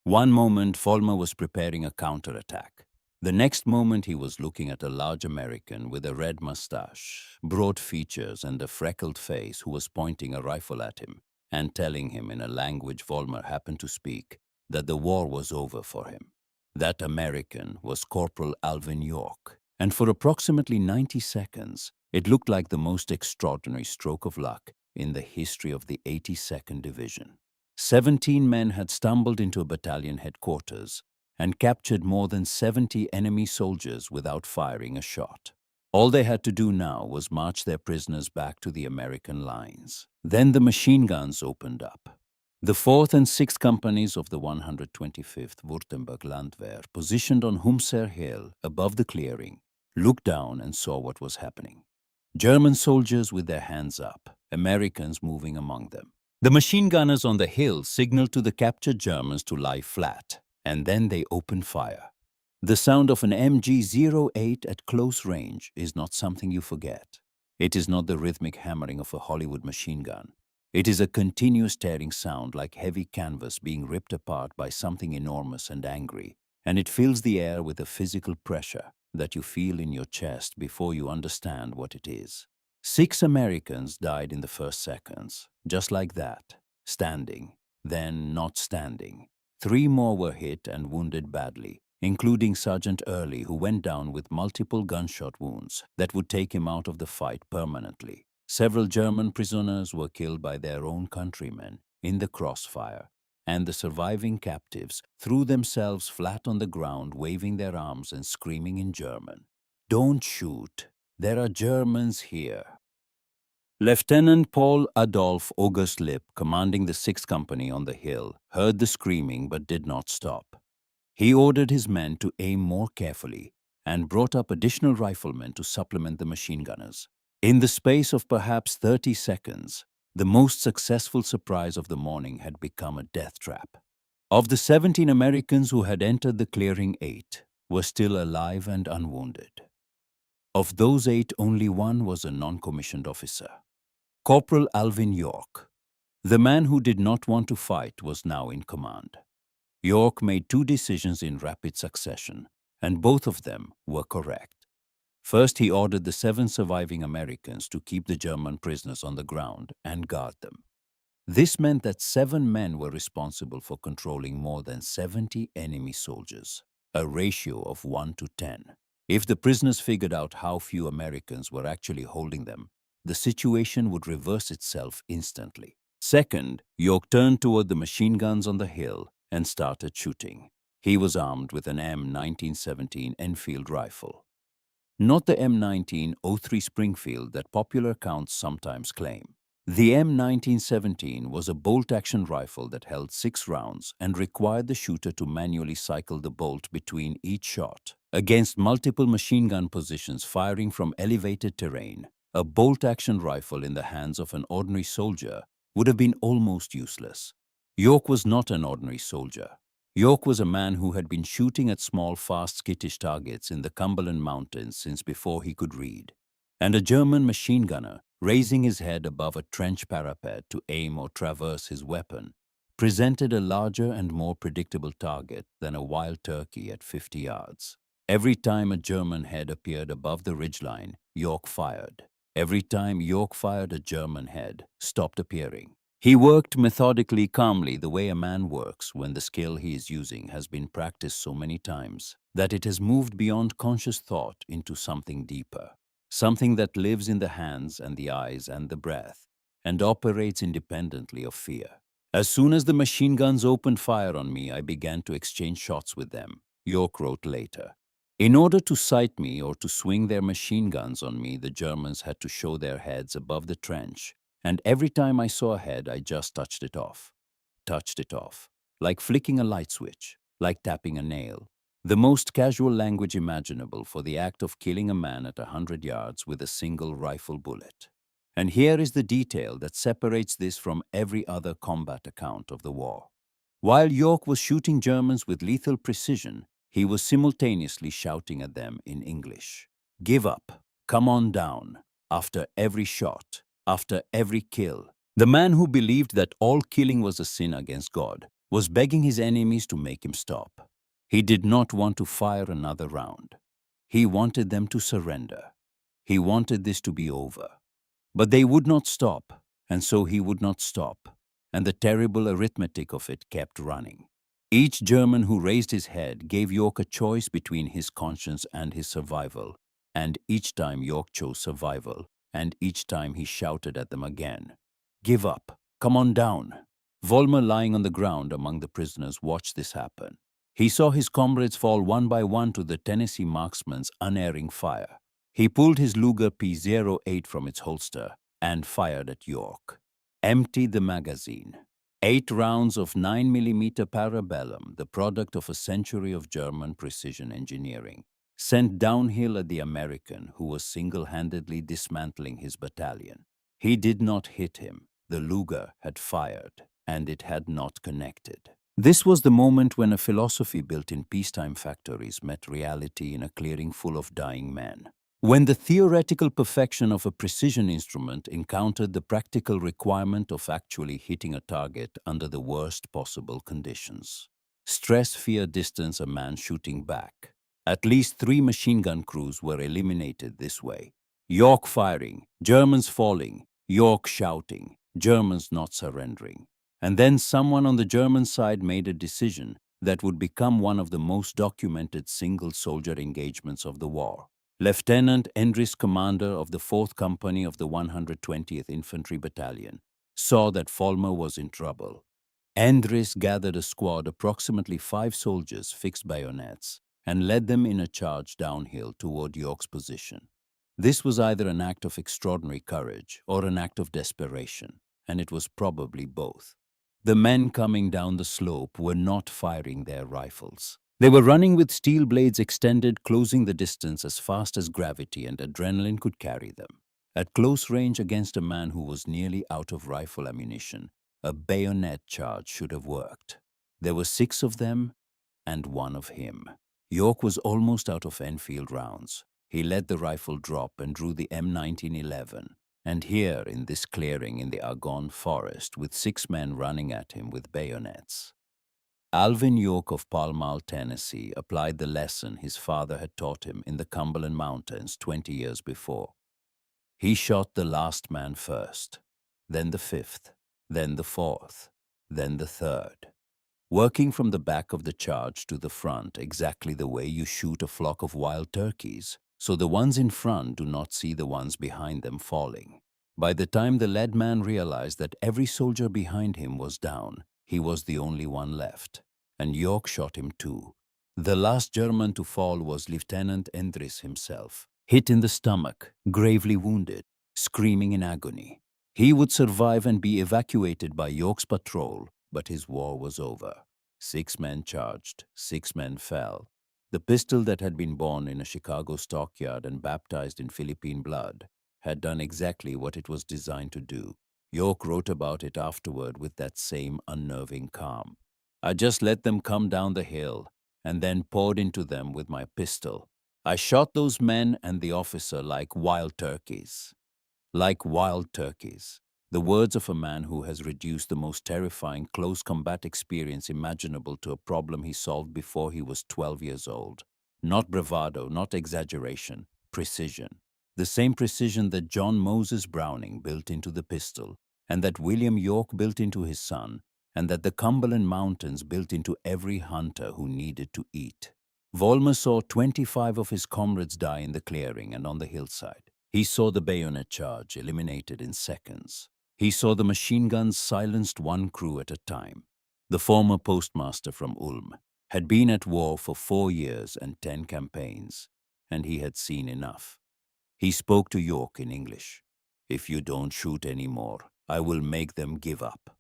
One moment, Vollmer was preparing a counterattack. The next moment, he was looking at a large American with a red mustache, broad features, and a freckled face who was pointing a rifle at him and telling him in a language Vollmer happened to speak that the war was over for him. That American was Corporal Alvin York, and for approximately 90 seconds, it looked like the most extraordinary stroke of luck in the history of the 82nd Division. 17 men had stumbled into a battalion headquarters and captured more than 70 enemy soldiers without firing a shot. All they had to do now was march their prisoners back to the American lines. Then the machine guns opened up. The 4th and 6th companies of the 125th Württemberg Landwehr, positioned on Humser Hill above the clearing, looked down and saw what was happening. German soldiers with their hands up, Americans moving among them. The machine gunners on the hill signaled to the captured Germans to lie flat, and then they opened fire. The sound of an MG-08 at close range is not something you forget. It is not the rhythmic hammering of a Hollywood machine gun. It is a continuous tearing sound like heavy canvas being ripped apart by something enormous and angry, and it fills the air with a physical pressure that you feel in your chest before you understand what it is. 6 Americans died in the first seconds, just like that, standing, then not standing. 3 more were hit and wounded badly, including Sergeant Early, who went down with multiple gunshot wounds that would take him out of the fight permanently. Several German prisoners were killed by their own countrymen in the crossfire, and the surviving captives threw themselves flat on the ground, waving their arms and screaming in German, "Don't shoot! There are Germans here!" Lieutenant Paul Adolf August Lipp, commanding the 6th Company on the hill, heard the screaming but did not stop. He ordered his men to aim more carefully and brought up additional riflemen to supplement the machine gunners. In the space of perhaps 30 seconds, the most successful surprise of the morning had become a death trap. Of the 17 Americans who had entered the clearing, 8 were still alive and unwounded. Of those 8, only one was a non-commissioned officer. Corporal Alvin York, the man who did not want to fight, was now in command. York made 2 decisions in rapid succession, and both of them were correct. First, he ordered the 7 surviving Americans to keep the German prisoners on the ground and guard them. This meant that 7 men were responsible for controlling more than 70 enemy soldiers, a ratio of 1 to 10. If the prisoners figured out how few Americans were actually holding them, the situation would reverse itself instantly. Second, York turned toward the machine guns on the hill and started shooting. He was armed with an M1917 Enfield rifle. Not the M1903 Springfield that popular accounts sometimes claim. The M1917 was a bolt-action rifle that held 6 rounds and required the shooter to manually cycle the bolt between each shot. Against multiple machine gun positions firing from elevated terrain, a bolt-action rifle in the hands of an ordinary soldier would have been almost useless. York was not an ordinary soldier. York was a man who had been shooting at small, fast, skittish targets in the Cumberland Mountains since before he could read. And a German machine gunner, raising his head above a trench parapet to aim or traverse his weapon, presented a larger and more predictable target than a wild turkey at 50 yards. Every time a German head appeared above the ridgeline, York fired. Every time York fired, a German head stopped appearing. He worked methodically, calmly, the way a man works when the skill he is using has been practiced so many times that it has moved beyond conscious thought into something deeper, something that lives in the hands and the eyes and the breath and operates independently of fear. As soon as the machine guns opened fire on me, I began to exchange shots with them, York wrote later. In order to sight me or to swing their machine guns on me, the Germans had to show their heads above the trench, and every time I saw a head, I just touched it off, like flicking a light switch, like tapping a nail. The most casual language imaginable for the act of killing a man at 100 yards with a single rifle bullet. And here is the detail that separates this from every other combat account of the war. While York was shooting Germans with lethal precision, he was simultaneously shouting at them in English, "Give up, come on down," after every shot, after every kill. The man who believed that all killing was a sin against God was begging his enemies to make him stop. He did not want to fire another round. He wanted them to surrender. He wanted this to be over. But they would not stop, and so he would not stop, and the terrible arithmetic of it kept running. Each German who raised his head gave York a choice between his conscience and his survival, and each time York chose survival, and each time he shouted at them again, "Give up, come on down." Vollmer, lying on the ground among the prisoners, watched this happen. He saw his comrades fall one by one to the Tennessee marksman's unerring fire. He pulled his Luger P-08 from its holster and fired at York. Emptied the magazine. 8 rounds of 9mm Parabellum, the product of a century of German precision engineering, sent downhill at the American who was single-handedly dismantling his battalion. He did not hit him. The Luger had fired, and it had not connected. This was the moment when a philosophy built in peacetime factories met reality in a clearing full of dying men. When the theoretical perfection of a precision instrument encountered the practical requirement of actually hitting a target under the worst possible conditions. Stress, fear, distance, a man shooting back. At least 3 machine gun crews were eliminated this way. York firing, Germans falling, York shouting, Germans not surrendering. And then someone on the German side made a decision that would become one of the most documented single-soldier engagements of the war. Lieutenant Endres, commander of the 4th Company of the 120th Infantry Battalion, saw that Vollmer was in trouble. Andres gathered a squad, approximately 5 soldiers, fixed bayonets, and led them in a charge downhill toward York's position. This was either an act of extraordinary courage or an act of desperation, and it was probably both. The men coming down the slope were not firing their rifles. They were running with steel blades extended, closing the distance as fast as gravity and adrenaline could carry them. At close range against a man who was nearly out of rifle ammunition, a bayonet charge should have worked. There were 6 of them and 1 of him. York was almost out of Enfield rounds. He let the rifle drop and drew the M1911. And here, in this clearing in the Argonne forest, with 6 men running at him with bayonets, Alvin York of Pall Mall, Tennessee, applied the lesson his father had taught him in the Cumberland Mountains 20 years before. He shot the last man first, then the 5th, then the 4th, then the 3rd, working from the back of the charge to the front, exactly the way you shoot a flock of wild turkeys, so the ones in front do not see the ones behind them falling. By the time the lead man realized that every soldier behind him was down, he was the only one left, and York shot him too. The last German to fall was Lieutenant Endres himself, hit in the stomach, gravely wounded, screaming in agony. He would survive and be evacuated by York's patrol, but his war was over. 6 men charged, 6 men fell. The pistol that had been born in a Chicago stockyard and baptized in Philippine blood had done exactly what it was designed to do. York wrote about it afterward with that same unnerving calm. I just let them come down the hill and then poured into them with my pistol. I shot those men and the officer like wild turkeys. Like wild turkeys. The words of a man who has reduced the most terrifying close combat experience imaginable to a problem he solved before he was 12 years old. Not bravado, not exaggeration, precision. The same precision that John Moses Browning built into the pistol, and that William York built into his son, and that the Cumberland Mountains built into every hunter who needed to eat. Volmer saw 25 of his comrades die in the clearing and on the hillside. He saw the bayonet charge eliminated in seconds. He saw the machine guns silenced 1 crew at a time. The former postmaster from Ulm had been at war for 4 years and 10 campaigns, and he had seen enough. He spoke to York in English. "If you don't shoot any more, I will make them give up."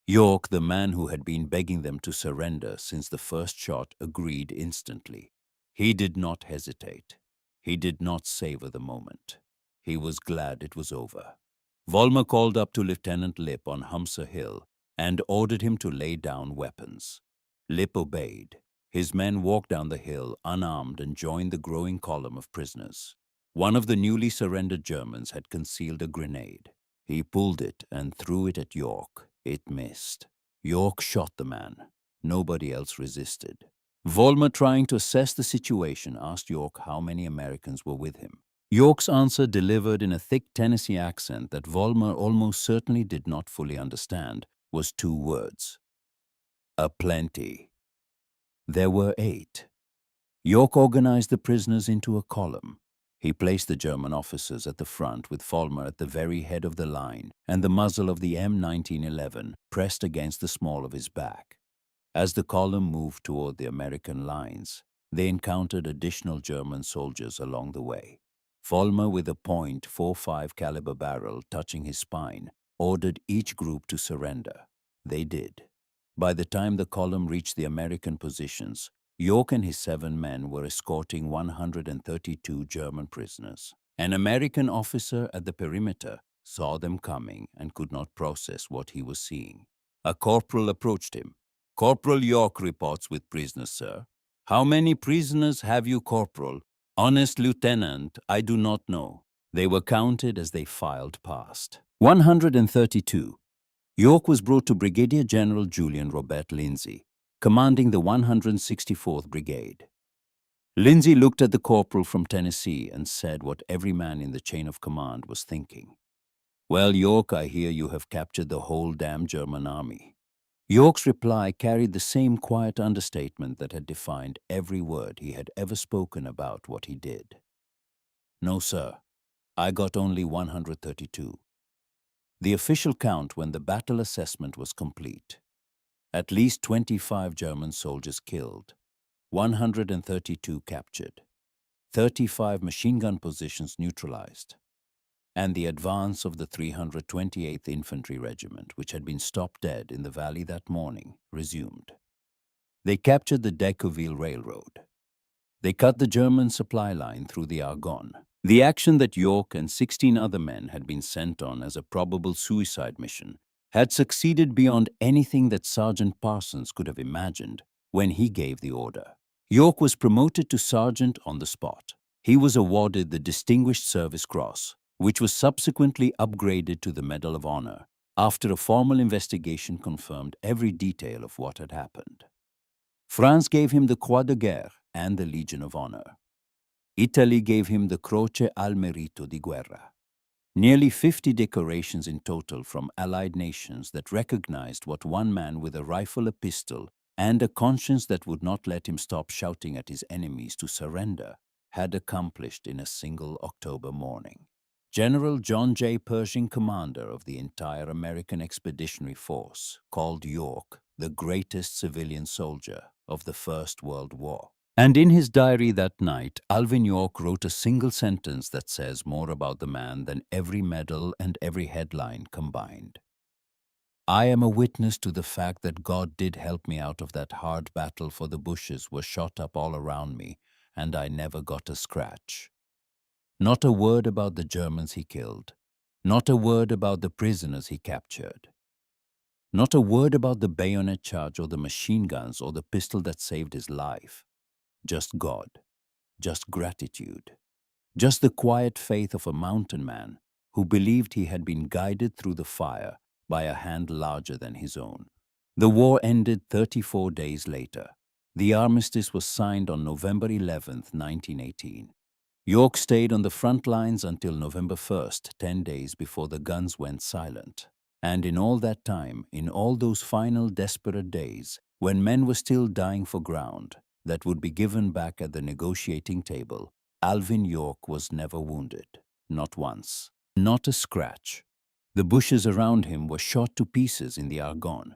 York, the man who had been begging them to surrender since the first shot, agreed instantly. He did not hesitate. He did not savor the moment. He was glad it was over. Volmer called up to Lieutenant Lipp on Humser Hill and ordered him to lay down weapons. Lipp obeyed. His men walked down the hill unarmed and joined the growing column of prisoners. One of the newly surrendered Germans had concealed a grenade. He pulled it and threw it at York. It missed. York shot the man. Nobody else resisted. Volmer, trying to assess the situation, asked York how many Americans were with him. York's answer, delivered in a thick Tennessee accent that Volmer almost certainly did not fully understand, was 2 words. "Aplenty." There were 8. York organized the prisoners into a column. He placed the German officers at the front with Volmer at the very head of the line and the muzzle of the M1911 pressed against the small of his back. As the column moved toward the American lines, they encountered additional German soldiers along the way. Volmer, with a .45 caliber barrel touching his spine, ordered each group to surrender. They did. By the time the column reached the American positions, York and his 7 men were escorting 132 German prisoners. An American officer at the perimeter saw them coming and could not process what he was seeing. A corporal approached him. "Corporal York reports with prisoners, sir." "How many prisoners have you, Corporal?" "Honest Lieutenant, I do not know." They were counted as they filed past. 132. York was brought to Brigadier General Julian Robert Lindsay, commanding the 164th Brigade. Lindsay looked at the corporal from Tennessee and said what every man in the chain of command was thinking. "Well, York, I hear you have captured the whole damn German army." York's reply carried the same quiet understatement that had defined every word he had ever spoken about what he did. "No, sir. I got only 132. The official count when the battle assessment was complete. At least 25 German soldiers killed, 132 captured, 35 machine gun positions neutralized, and the advance of the 328th Infantry Regiment, which had been stopped dead in the valley that morning, resumed. They captured the Decauville Railroad. They cut the German supply line through the Argonne. The action that York and 16 other men had been sent on as a probable suicide mission had succeeded beyond anything that Sergeant Parsons could have imagined when he gave the order. York was promoted to sergeant on the spot. He was awarded the Distinguished Service Cross, which was subsequently upgraded to the Medal of Honor after a formal investigation confirmed every detail of what had happened. France gave him the Croix de Guerre and the Legion of Honor. Italy gave him the Croce al Merito di Guerra. Nearly 50 decorations in total from Allied nations that recognized what one man with a rifle, a pistol, and a conscience that would not let him stop shouting at his enemies to surrender had accomplished in a single October morning. General John J. Pershing, commander of the entire American Expeditionary Force, called York the greatest civilian soldier of the First World War. And in his diary that night, Alvin York wrote a single sentence that says more about the man than every medal and every headline combined. I am a witness to the fact that God did help me out of that hard battle, for the bushes were shot up all around me, and I never got a scratch. Not a word about the Germans he killed. Not a word about the prisoners he captured. Not a word about the bayonet charge or the machine guns or the pistol that saved his life. Just God. Just gratitude. Just the quiet faith of a mountain man who believed he had been guided through the fire by a hand larger than his own. The war ended 34 days later. The armistice was signed on November 11th, 1918. York stayed on the front lines until November 1st, 10 days before the guns went silent. And in all that time, in all those final desperate days, when men were still dying for ground that would be given back at the negotiating table, Alvin York was never wounded, not once, not a scratch. The bushes around him were shot to pieces in the Argonne.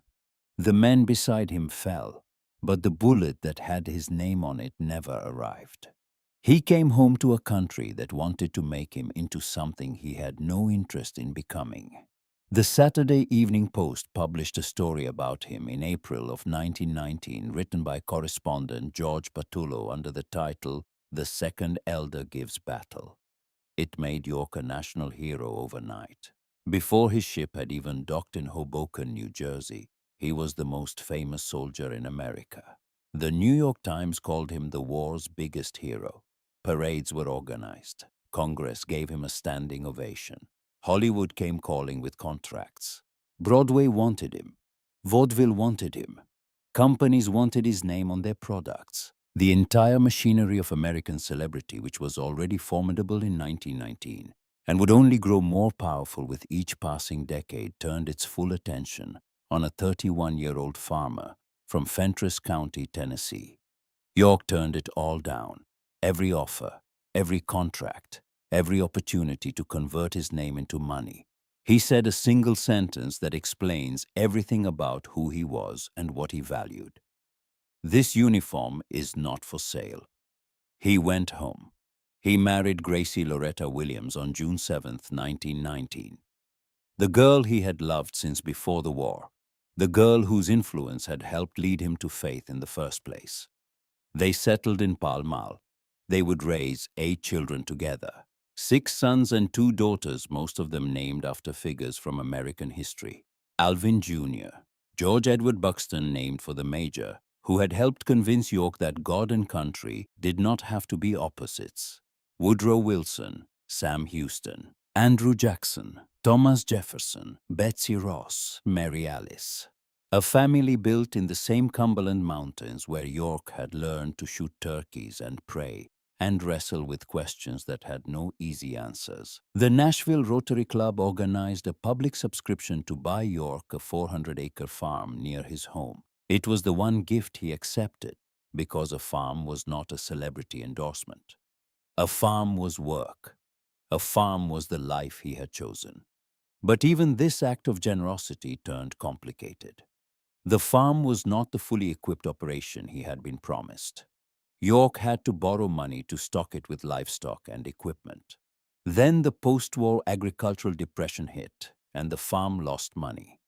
The men beside him fell, but the bullet that had his name on it never arrived. He came home to a country that wanted to make him into something he had no interest in becoming. The Saturday Evening Post published a story about him in April of 1919, written by correspondent George Patullo under the title, "The Second Elder Gives Battle." It made York a national hero overnight. Before his ship had even docked in Hoboken, New Jersey, he was the most famous soldier in America. The New York Times called him the war's biggest hero. Parades were organized. Congress gave him a standing ovation. Hollywood came calling with contracts. Broadway wanted him. Vaudeville wanted him. Companies wanted his name on their products. The entire machinery of American celebrity, which was already formidable in 1919 and would only grow more powerful with each passing decade, turned its full attention on a 31-year-old farmer from Fentress County, Tennessee. York turned it all down. Every offer, every contract, every opportunity to convert his name into money. He said a single sentence that explains everything about who he was and what he valued. This uniform is not for sale. He went home. He married Gracie Loretta Williams on June 7, 1919. The girl he had loved since before the war. The girl whose influence had helped lead him to faith in the first place. They settled in Pall Mall. They would raise 8 children together. 6 sons and 2 daughters, most of them named after figures from American history. Alvin Jr., George Edward Buxton, named for the Major, who had helped convince York that God and country did not have to be opposites. Woodrow Wilson, Sam Houston, Andrew Jackson, Thomas Jefferson, Betsy Ross, Mary Alice. A family built in the same Cumberland Mountains where York had learned to shoot turkeys and pray and wrestle with questions that had no easy answers. The Nashville Rotary Club organized a public subscription to buy York a 400-acre farm near his home. It was the one gift he accepted because a farm was not a celebrity endorsement. A farm was work. A farm was the life he had chosen. But even this act of generosity turned complicated. The farm was not the fully equipped operation he had been promised. York had to borrow money to stock it with livestock and equipment. Then the post-war agricultural depression hit, and the farm lost money.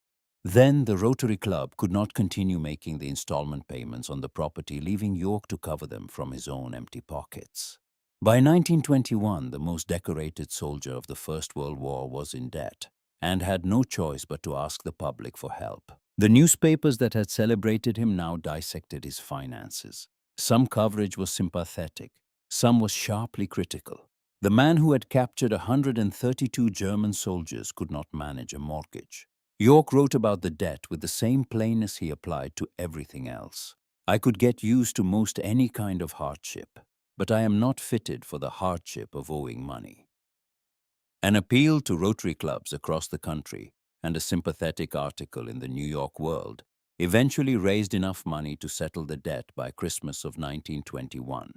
Then the Rotary Club could not continue making the installment payments on the property, leaving York to cover them from his own empty pockets. By 1921, the most decorated soldier of the First World War was in debt and had no choice but to ask the public for help. The newspapers that had celebrated him now dissected his finances. Some coverage was sympathetic, some was sharply critical. The man who had captured 132 German soldiers could not manage a mortgage. York wrote about the debt with the same plainness he applied to everything else. I could get used to most any kind of hardship, but I am not fitted for the hardship of owing money. An appeal to Rotary clubs across the country and a sympathetic article in the New York World eventually raised enough money to settle the debt by Christmas of 1921.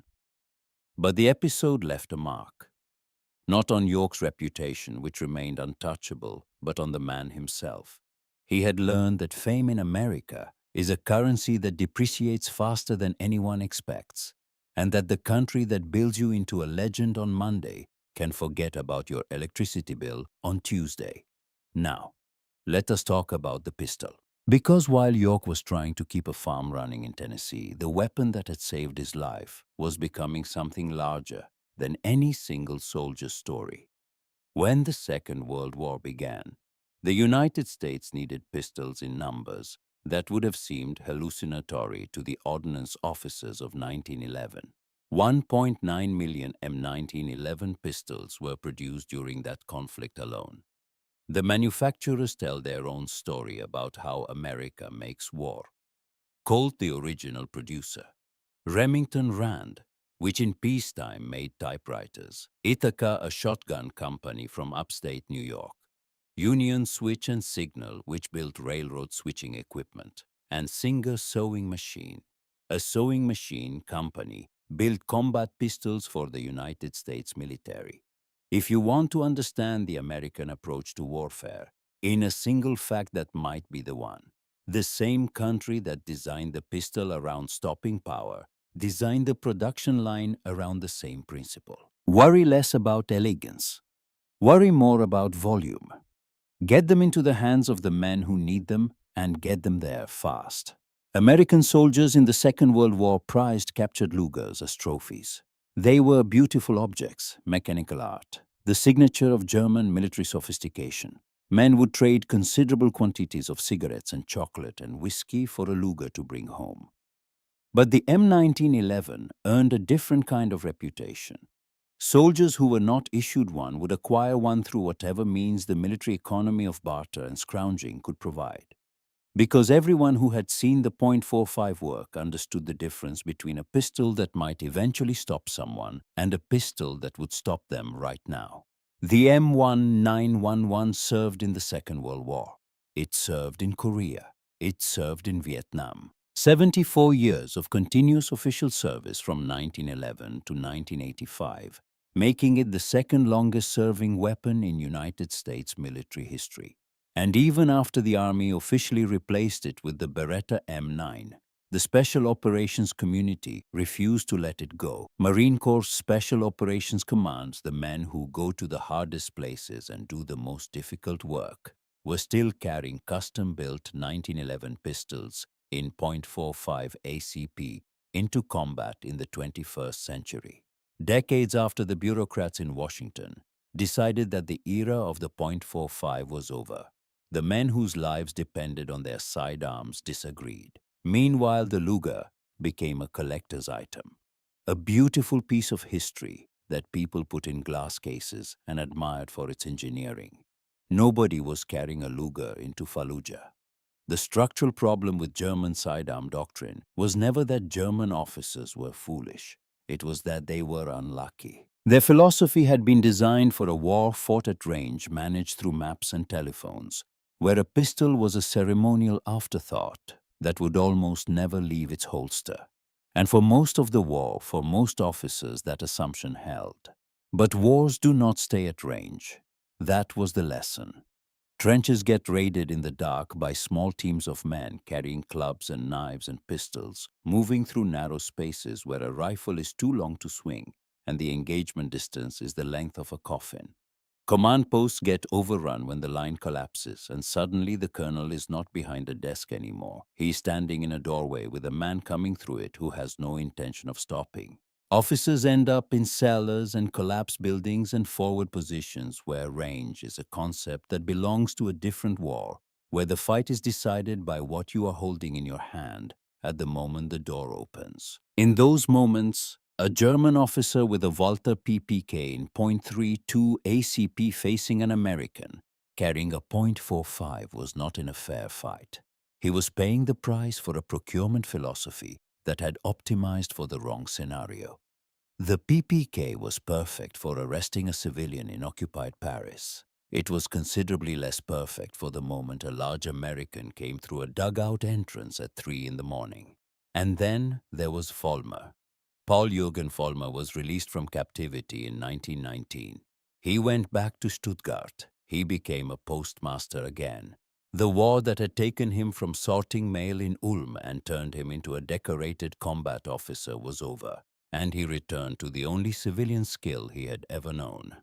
But the episode left a mark, not on York's reputation, which remained untouchable, but on the man himself. He had learned that fame in America is a currency that depreciates faster than anyone expects, and that the country that builds you into a legend on Monday can forget about your electricity bill on Tuesday. Now, let us talk about the pistol. Because while York was trying to keep a farm running in Tennessee, the weapon that had saved his life was becoming something larger than any single soldier's story. When the Second World War began, the United States needed pistols in numbers that would have seemed hallucinatory to the ordnance officers of 1911. 1.9 million M1911 pistols were produced during that conflict alone. The manufacturers tell their own story about how America makes war. Colt, the original producer. Remington Rand, which in peacetime made typewriters. Ithaca, a shotgun company from upstate New York. Union Switch and Signal, which built railroad switching equipment. And Singer Sewing Machine, a sewing machine company, built combat pistols for the United States military. If you want to understand the American approach to warfare, in a single fact that might be the one. The same country that designed the pistol around stopping power designed the production line around the same principle. Worry less about elegance. Worry more about volume. Get them into the hands of the men who need them and get them there fast. American soldiers in the Second World War prized captured Lugers as trophies. They were beautiful objects, mechanical art, the signature of German military sophistication. Men would trade considerable quantities of cigarettes and chocolate and whiskey for a Luger to bring home. But the M1911 earned a different kind of reputation. Soldiers who were not issued one would acquire one through whatever means the military economy of barter and scrounging could provide. Because everyone who had seen the .45 work understood the difference between a pistol that might eventually stop someone and a pistol that would stop them right now. The M1911 served in the Second World War. It served in Korea. It served in Vietnam. 74 years of continuous official service from 1911 to 1985, making it the second longest serving weapon in United States military history. And even after the Army officially replaced it with the Beretta M9, the Special Operations community refused to let it go. Marine Corps Special Operations commands, the men who go to the hardest places and do the most difficult work, were still carrying custom-built 1911 pistols in .45 ACP into combat in the 21st century. Decades after the bureaucrats in Washington decided that the era of the .45 was over, the men whose lives depended on their sidearms disagreed. Meanwhile, the Luger became a collector's item, a beautiful piece of history that people put in glass cases and admired for its engineering. Nobody was carrying a Luger into Fallujah. The structural problem with German sidearm doctrine was never that German officers were foolish. It was that they were unlucky. Their philosophy had been designed for a war fought at range managed through maps and telephones, where a pistol was a ceremonial afterthought that would almost never leave its holster. And for most of the war, for most officers, that assumption held. But wars do not stay at range. That was the lesson. Trenches get raided in the dark by small teams of men carrying clubs and knives and pistols, moving through narrow spaces where a rifle is too long to swing and the engagement distance is the length of a coffin. Command posts get overrun when the line collapses, and suddenly the colonel is not behind a desk anymore. He is standing in a doorway with a man coming through it who has no intention of stopping. Officers end up in cellars and collapsed buildings and forward positions where range is a concept that belongs to a different war, where the fight is decided by what you are holding in your hand at the moment the door opens. In those moments, a German officer with a Walther PPK in .32 ACP facing an American carrying a .45 was not in a fair fight. He was paying the price for a procurement philosophy that had optimized for the wrong scenario. The PPK was perfect for arresting a civilian in occupied Paris. It was considerably less perfect for the moment a large American came through a dugout entrance at 3 in the morning. And then there was Vollmer. Paul-Jürgen Vollmer was released from captivity in 1919. He went back to Stuttgart. He became a postmaster again. The war that had taken him from sorting mail in Ulm and turned him into a decorated combat officer was over, and he returned to the only civilian skill he had ever known.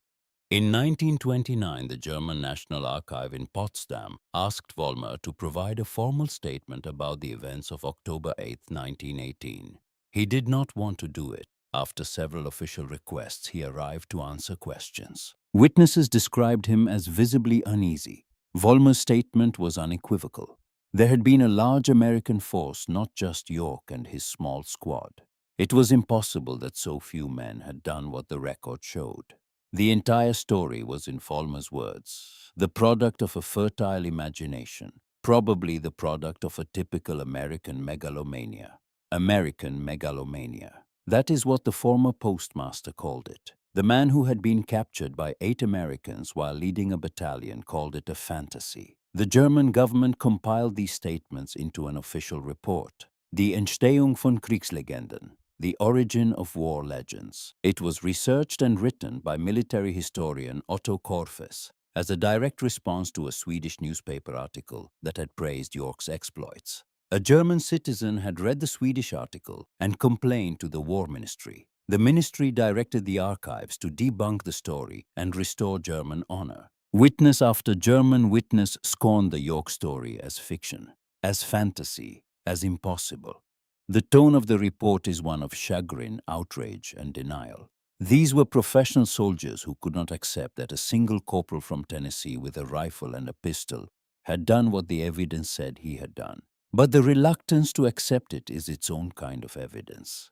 In 1929, the German National Archive in Potsdam asked Vollmer to provide a formal statement about the events of October 8, 1918. He did not want to do it. After several official requests, he arrived to answer questions. Witnesses described him as visibly uneasy. Vollmer's statement was unequivocal. There had been a large American force, not just York and his small squad. It was impossible that so few men had done what the record showed. The entire story was, in Vollmer's words, the product of a fertile imagination, probably the product of a typical American megalomania. American megalomania. That is what the former postmaster called it. The man who had been captured by 8 Americans while leading a battalion called it a fantasy. The German government compiled these statements into an official report, Die Entstehung von Kriegslegenden, The Origin of War Legends. It was researched and written by military historian Otto Korfes as a direct response to a Swedish newspaper article that had praised York's exploits. A German citizen had read the Swedish article and complained to the War Ministry. The ministry directed the archives to debunk the story and restore German honor. Witness after German witness scorned the York story as fiction, as fantasy, as impossible. The tone of the report is one of chagrin, outrage, and denial. These were professional soldiers who could not accept that a single corporal from Tennessee with a rifle and a pistol had done what the evidence said he had done. But the reluctance to accept it is its own kind of evidence.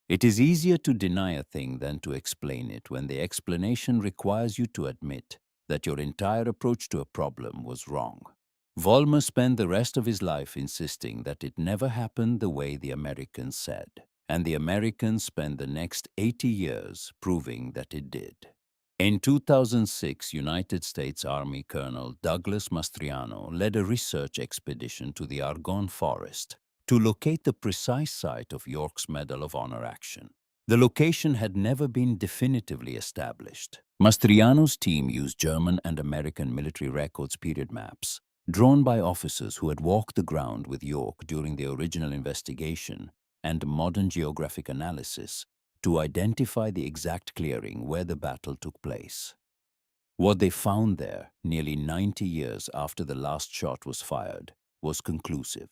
It is easier to deny a thing than to explain it when the explanation requires you to admit that your entire approach to a problem was wrong. Vollmer spent the rest of his life insisting that it never happened the way the Americans said, and the Americans spent the next 80 years proving that it did. In 2006, United States Army Colonel Douglas Mastriano led a research expedition to the Argonne Forest to locate the precise site of York's Medal of Honor action. The location had never been definitively established. Mastriano's team used German and American military records period maps, drawn by officers who had walked the ground with York during the original investigation, and modern geographic analysis to identify the exact clearing where the battle took place. What they found there, nearly 90 years after the last shot was fired, was conclusive.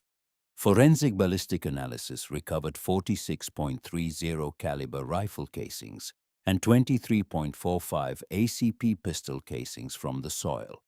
Forensic ballistic analysis recovered 46.30 caliber rifle casings and 23.45 ACP pistol casings from the soil.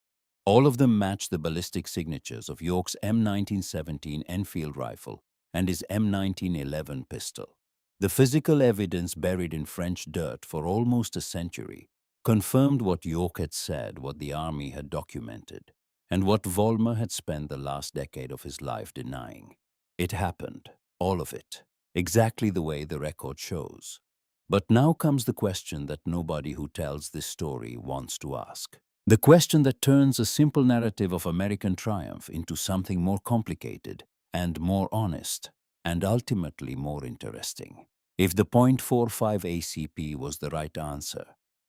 All of them matched the ballistic signatures of York's M1917 Enfield rifle and his M1911 pistol. The physical evidence buried in French dirt for almost a century confirmed what York had said, what the army had documented, and what Vollmer had spent the last decade of his life denying. It happened, all of it, exactly the way the record shows. But now comes the question that nobody who tells this story wants to ask. The question that turns a simple narrative of American triumph into something more complicated and more honest, and ultimately more interesting. If the .45 ACP was the right answer,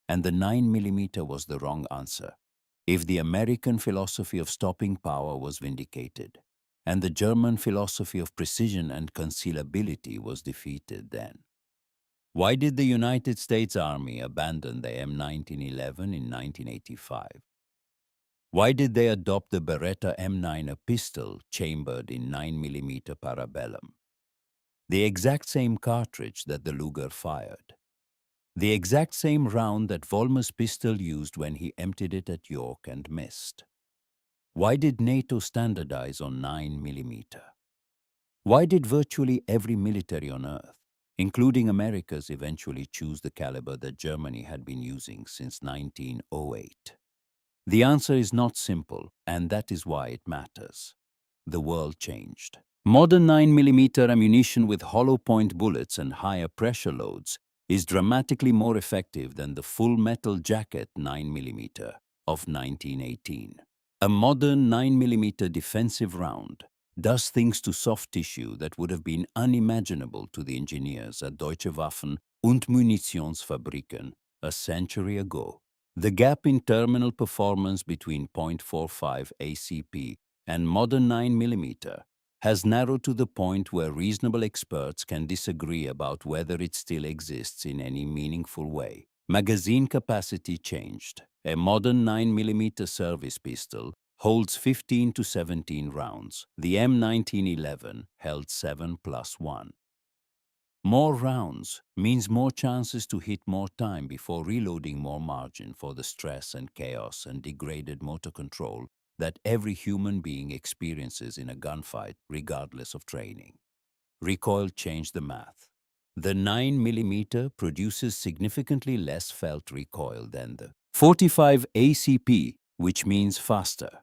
and the 9mm was the wrong answer, if the American philosophy of stopping power was vindicated, and the German philosophy of precision and concealability was defeated then? Why did the United States Army abandon the M1911 in 1985? Why did they adopt the Beretta M9, a pistol chambered in 9mm parabellum? The exact same cartridge that the Luger fired. The exact same round that Vollmer's pistol used when he emptied it at York and missed. Why did NATO standardize on 9mm? Why did virtually every military on Earth, including America's, eventually choose the caliber that Germany had been using since 1908? The answer is not simple, and that is why it matters. The world changed. Modern 9mm ammunition with hollow point bullets and higher pressure loads is dramatically more effective than the full metal jacket 9mm of 1918. A modern 9mm defensive round does things to soft tissue that would have been unimaginable to the engineers at Deutsche Waffen und Munitionsfabriken a century ago. The gap in terminal performance between .45 ACP and modern 9mm has narrowed to the point where reasonable experts can disagree about whether it still exists in any meaningful way. Magazine capacity changed. A modern 9mm service pistol holds 15 to 17 rounds. The M1911 held 7+1. More rounds means more chances to hit more time before reloading, more margin for the stress and chaos and degraded motor control that every human being experiences in a gunfight, regardless of training. Recoil changed the math. The 9mm produces significantly less felt recoil than the 45 ACP, which means faster.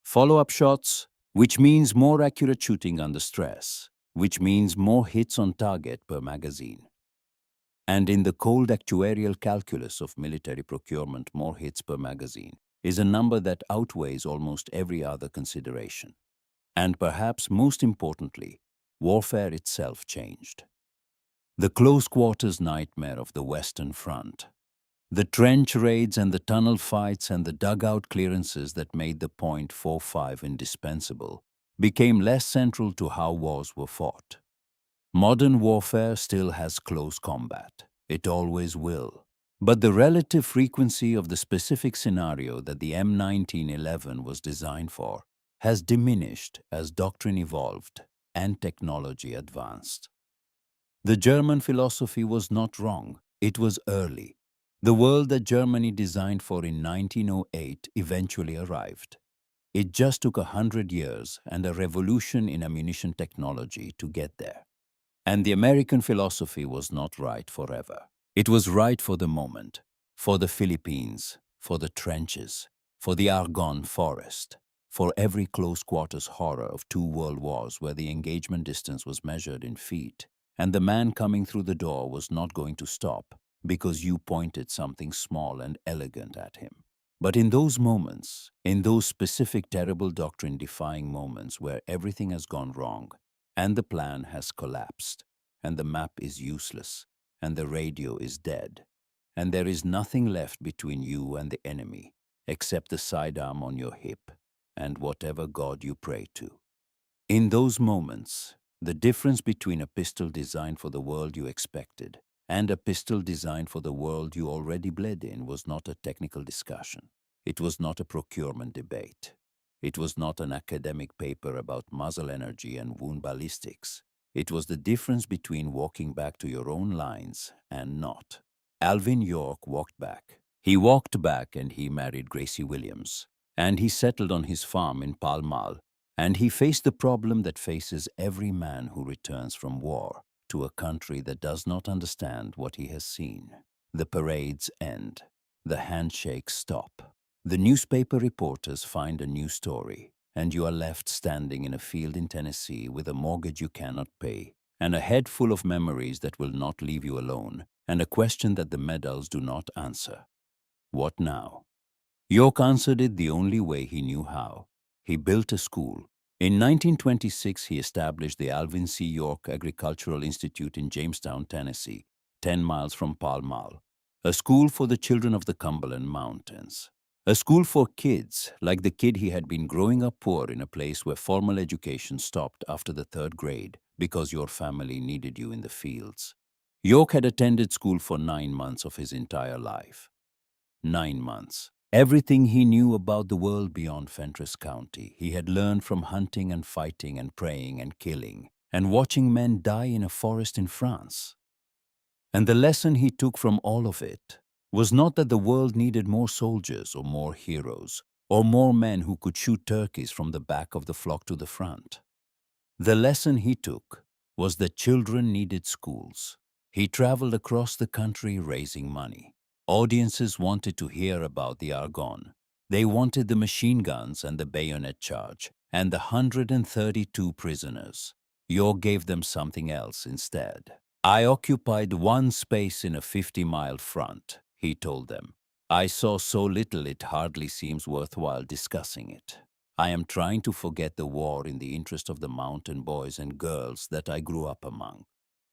Follow-up shots, which means more accurate shooting under stress, which means more hits on target per magazine. And in the cold actuarial calculus of military procurement, more hits per magazine is a number that outweighs almost every other consideration. And perhaps most importantly, warfare itself changed. The close quarters nightmare of the Western Front, the trench raids and the tunnel fights and the dugout clearances that made the .45 indispensable, became less central to how wars were fought. Modern warfare still has close combat. It always will. But the relative frequency of the specific scenario that the M1911 was designed for has diminished as doctrine evolved and technology advanced. The German philosophy was not wrong. It was early. The world that Germany designed for in 1908 eventually arrived. It just took 100 years and a revolution in ammunition technology to get there. And the American philosophy was not right forever. It was right for the moment, for the Philippines, for the trenches, for the Argonne forest, for every close quarters horror of 2 world wars where the engagement distance was measured in feet, and the man coming through the door was not going to stop because you pointed something small and elegant at him. But in those moments, in those specific terrible doctrine-defying moments where everything has gone wrong, and the plan has collapsed, and the map is useless, and the radio is dead, and there is nothing left between you and the enemy except the sidearm on your hip and whatever God you pray to. In those moments, the difference between a pistol designed for the world you expected and a pistol designed for the world you already bled in was not a technical discussion. It was not a procurement debate. It was not an academic paper about muzzle energy and wound ballistics. It was the difference between walking back to your own lines and not. Alvin York walked back. He walked back and he married Gracie Williams. And he settled on his farm in Pall Mall. And he faced the problem that faces every man who returns from war to a country that does not understand what he has seen. The parades end. The handshakes stop. The newspaper reporters find a new story, and you are left standing in a field in Tennessee with a mortgage you cannot pay, and a head full of memories that will not leave you alone, and a question that the medals do not answer. What now? York answered it the only way he knew how. He built a school. In 1926, he established the Alvin C. York Agricultural Institute in Jamestown, Tennessee, 10 miles from Pall Mall, a school for the children of the Cumberland Mountains. A school for kids, like the kid he had been growing up poor in a place where formal education stopped after the third grade because your family needed you in the fields. York had attended school for 9 months of his entire life. 9 months. Everything he knew about the world beyond Fentress County, he had learned from hunting and fighting and praying and killing and watching men die in a forest in France. And the lesson he took from all of it was not that the world needed more soldiers or more heroes or more men who could shoot turkeys from the back of the flock to the front. The lesson he took was that children needed schools. He traveled across the country raising money. Audiences wanted to hear about the Argonne. They wanted the machine guns and the bayonet charge and the 132 prisoners. York gave them something else instead. I occupied one space in a 50-mile front, he told them. I saw so little it hardly seems worthwhile discussing it. I am trying to forget the war in the interest of the mountain boys and girls that I grew up among.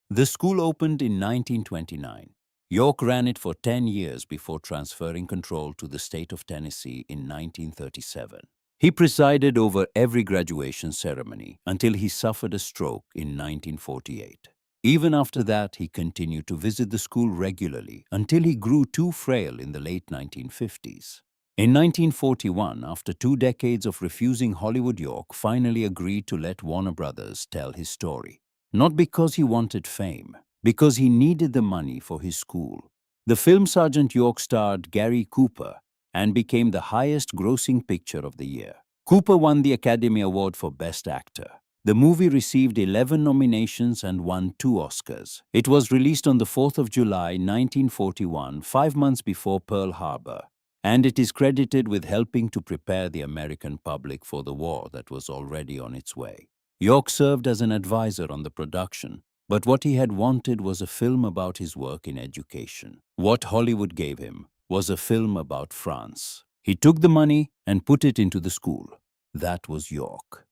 The school opened in 1929. York ran it for 10 years before transferring control to the state of Tennessee in 1937. He presided over every graduation ceremony until he suffered a stroke in 1948. Even after that, he continued to visit the school regularly until he grew too frail in the late 1950s. In 1941, after 2 decades of refusing Hollywood, York finally agreed to let Warner Brothers tell his story. Not because he wanted fame, because he needed the money for his school. The film Sergeant York starred Gary Cooper and became the highest-grossing picture of the year. Cooper won the Academy Award for Best Actor. The movie received 11 nominations and won 2 Oscars. It was released on the 4th of July, 1941, 5 months before Pearl Harbor, and it is credited with helping to prepare the American public for the war that was already on its way. York served as an advisor on the production, but what he had wanted was a film about his work in education. What Hollywood gave him was a film about France. He took the money and put it into the school. That was York.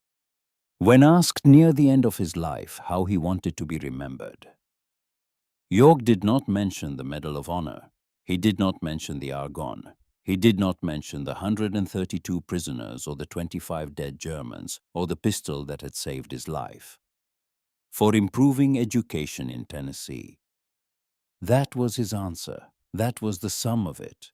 When asked near the end of his life how he wanted to be remembered, York did not mention the Medal of Honor. He did not mention the Argonne. He did not mention the 132 prisoners or the 25 dead Germans or the pistol that had saved his life. For improving education in Tennessee. That was his answer. That was the sum of it.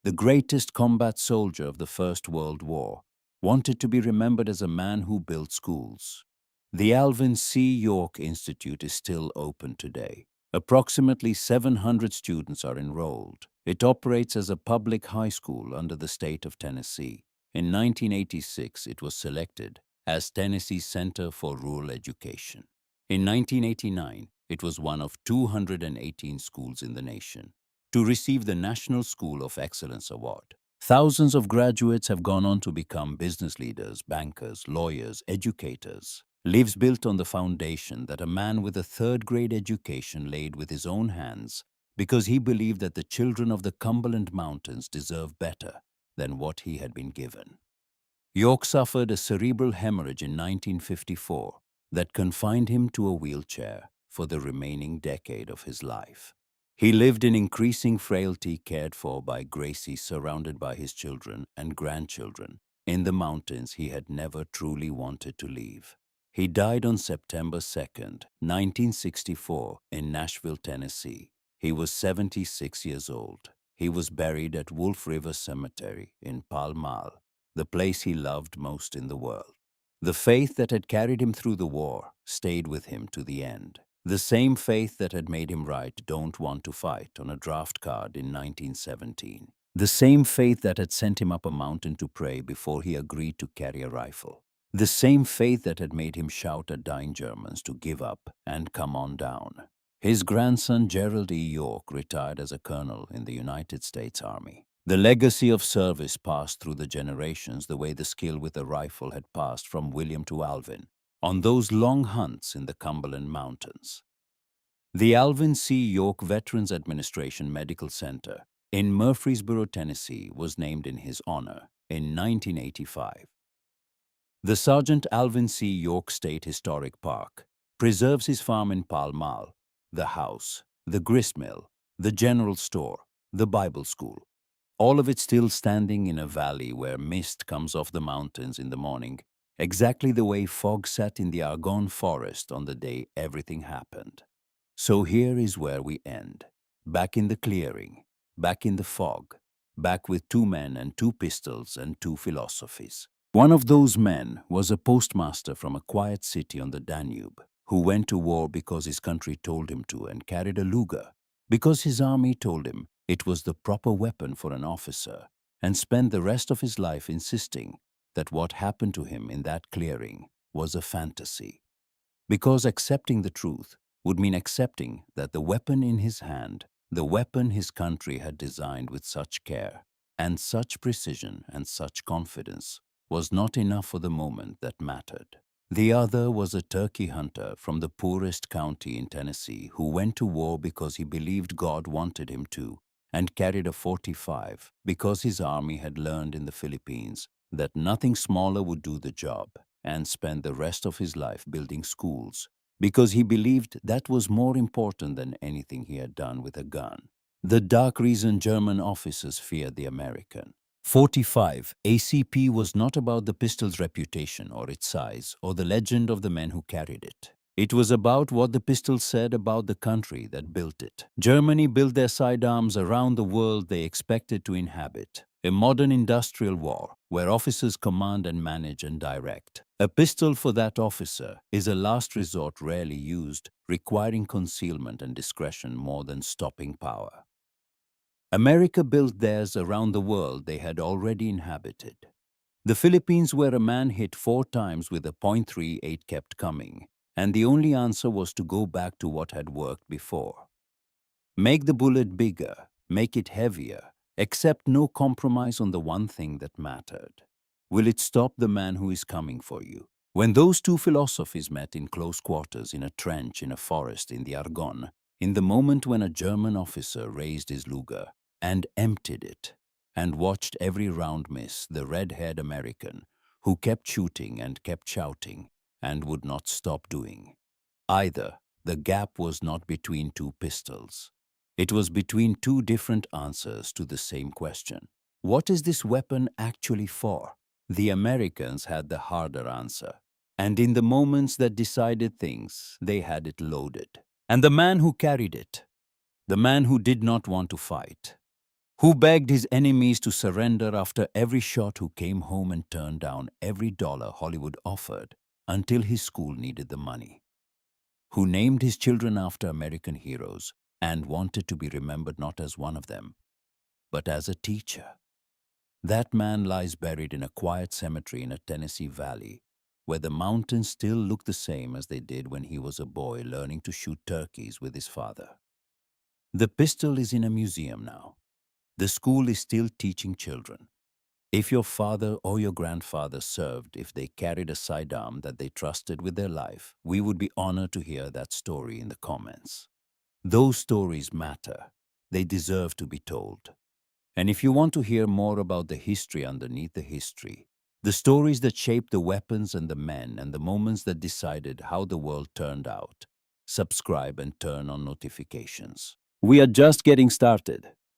The greatest combat soldier of the First World War wanted to be remembered as a man who built schools. The Alvin C. York Institute is still open today. Approximately 700 students are enrolled. It operates as a public high school under the state of Tennessee. In 1986, it was selected as Tennessee's Center for Rural Education. In 1989, it was one of 218 schools in the nation to receive the National School of Excellence Award. Thousands of graduates have gone on to become business leaders, bankers, lawyers, educators. Lives built on the foundation that a man with a third-grade education laid with his own hands because he believed that the children of the Cumberland Mountains deserve better than what he had been given. York suffered a cerebral hemorrhage in 1954 that confined him to a wheelchair for the remaining decade of his life. He lived in increasing frailty, cared for by Gracie, surrounded by his children and grandchildren in the mountains he had never truly wanted to leave. He died on September 2nd, 1964, in Nashville, Tennessee. He was 76 years old. He was buried at Wolf River Cemetery in Pall Mall, the place he loved most in the world. The faith that had carried him through the war stayed with him to the end. The same faith that had made him write "Don't Want to Fight" on a draft card in 1917. The same faith that had sent him up a mountain to pray before he agreed to carry a rifle. The same faith that had made him shout at dying Germans to give up and come on down. His grandson Gerald E. York retired as a colonel in the United States Army. The legacy of service passed through the generations the way the skill with a rifle had passed from William to Alvin on those long hunts in the Cumberland Mountains. The Alvin C. York Veterans Administration Medical Center in Murfreesboro, Tennessee was named in his honor in 1985. The Sergeant Alvin C. York State Historic Park preserves his farm in Pall Mall, the house, the grist mill, the general store, the Bible school, all of it still standing in a valley where mist comes off the mountains in the morning, exactly the way fog sat in the Argonne forest on the day everything happened. So here is where we end. Back in the clearing, back in the fog, back with two men and two pistols and two philosophies. One of those men was a postmaster from a quiet city on the Danube who went to war because his country told him to and carried a Luger, because his army told him it was the proper weapon for an officer, and spent the rest of his life insisting that what happened to him in that clearing was a fantasy. Because accepting the truth would mean accepting that the weapon in his hand, the weapon his country had designed with such care and such precision and such confidence, was not enough for the moment that mattered. The other was a turkey hunter from the poorest county in Tennessee who went to war because he believed God wanted him to, and carried a 45 because his army had learned in the Philippines that nothing smaller would do the job, and spent the rest of his life building schools because he believed that was more important than anything he had done with a gun. The dark reason German officers feared the American 45 ACP was not about the pistol's reputation or its size or the legend of the men who carried it. It was about what the pistol said about the country that built it. Germany built their sidearms around the world they expected to inhabit. A modern industrial war where officers command and manage and direct. A pistol for that officer is a last resort rarely used, requiring concealment and discretion more than stopping power. America built theirs around the world they had already inhabited. The Philippines, where a man hit 4 times with a .38 kept coming, and the only answer was to go back to what had worked before. Make the bullet bigger, make it heavier, accept no compromise on the one thing that mattered. Will it stop the man who is coming for you? When those two philosophies met in close quarters in a trench in a forest in the Argonne, in the moment when a German officer raised his Luger and emptied it, and watched every round miss the red-haired American who kept shooting and kept shouting and would not stop doing. Either the gap was not between two pistols. It was between two different answers to the same question. What is this weapon actually for? The Americans had the harder answer. And in the moments that decided things, they had it loaded. And the man who carried it, the man who did not want to fight, who begged his enemies to surrender after every shot, who came home and turned down every dollar Hollywood offered until his school needed the money, who named his children after American heroes and wanted to be remembered not as one of them, but as a teacher. That man lies buried in a quiet cemetery in a Tennessee valley, where the mountains still look the same as they did when he was a boy learning to shoot turkeys with his father. The pistol is in a museum now. The school is still teaching children. If your father or your grandfather served, if they carried a sidearm that they trusted with their life, we would be honored to hear that story in the comments. Those stories matter. They deserve to be told. And if you want to hear more about the history underneath the history, the stories that shaped the weapons and the men and the moments that decided how the world turned out, subscribe and turn on notifications. We are just getting started.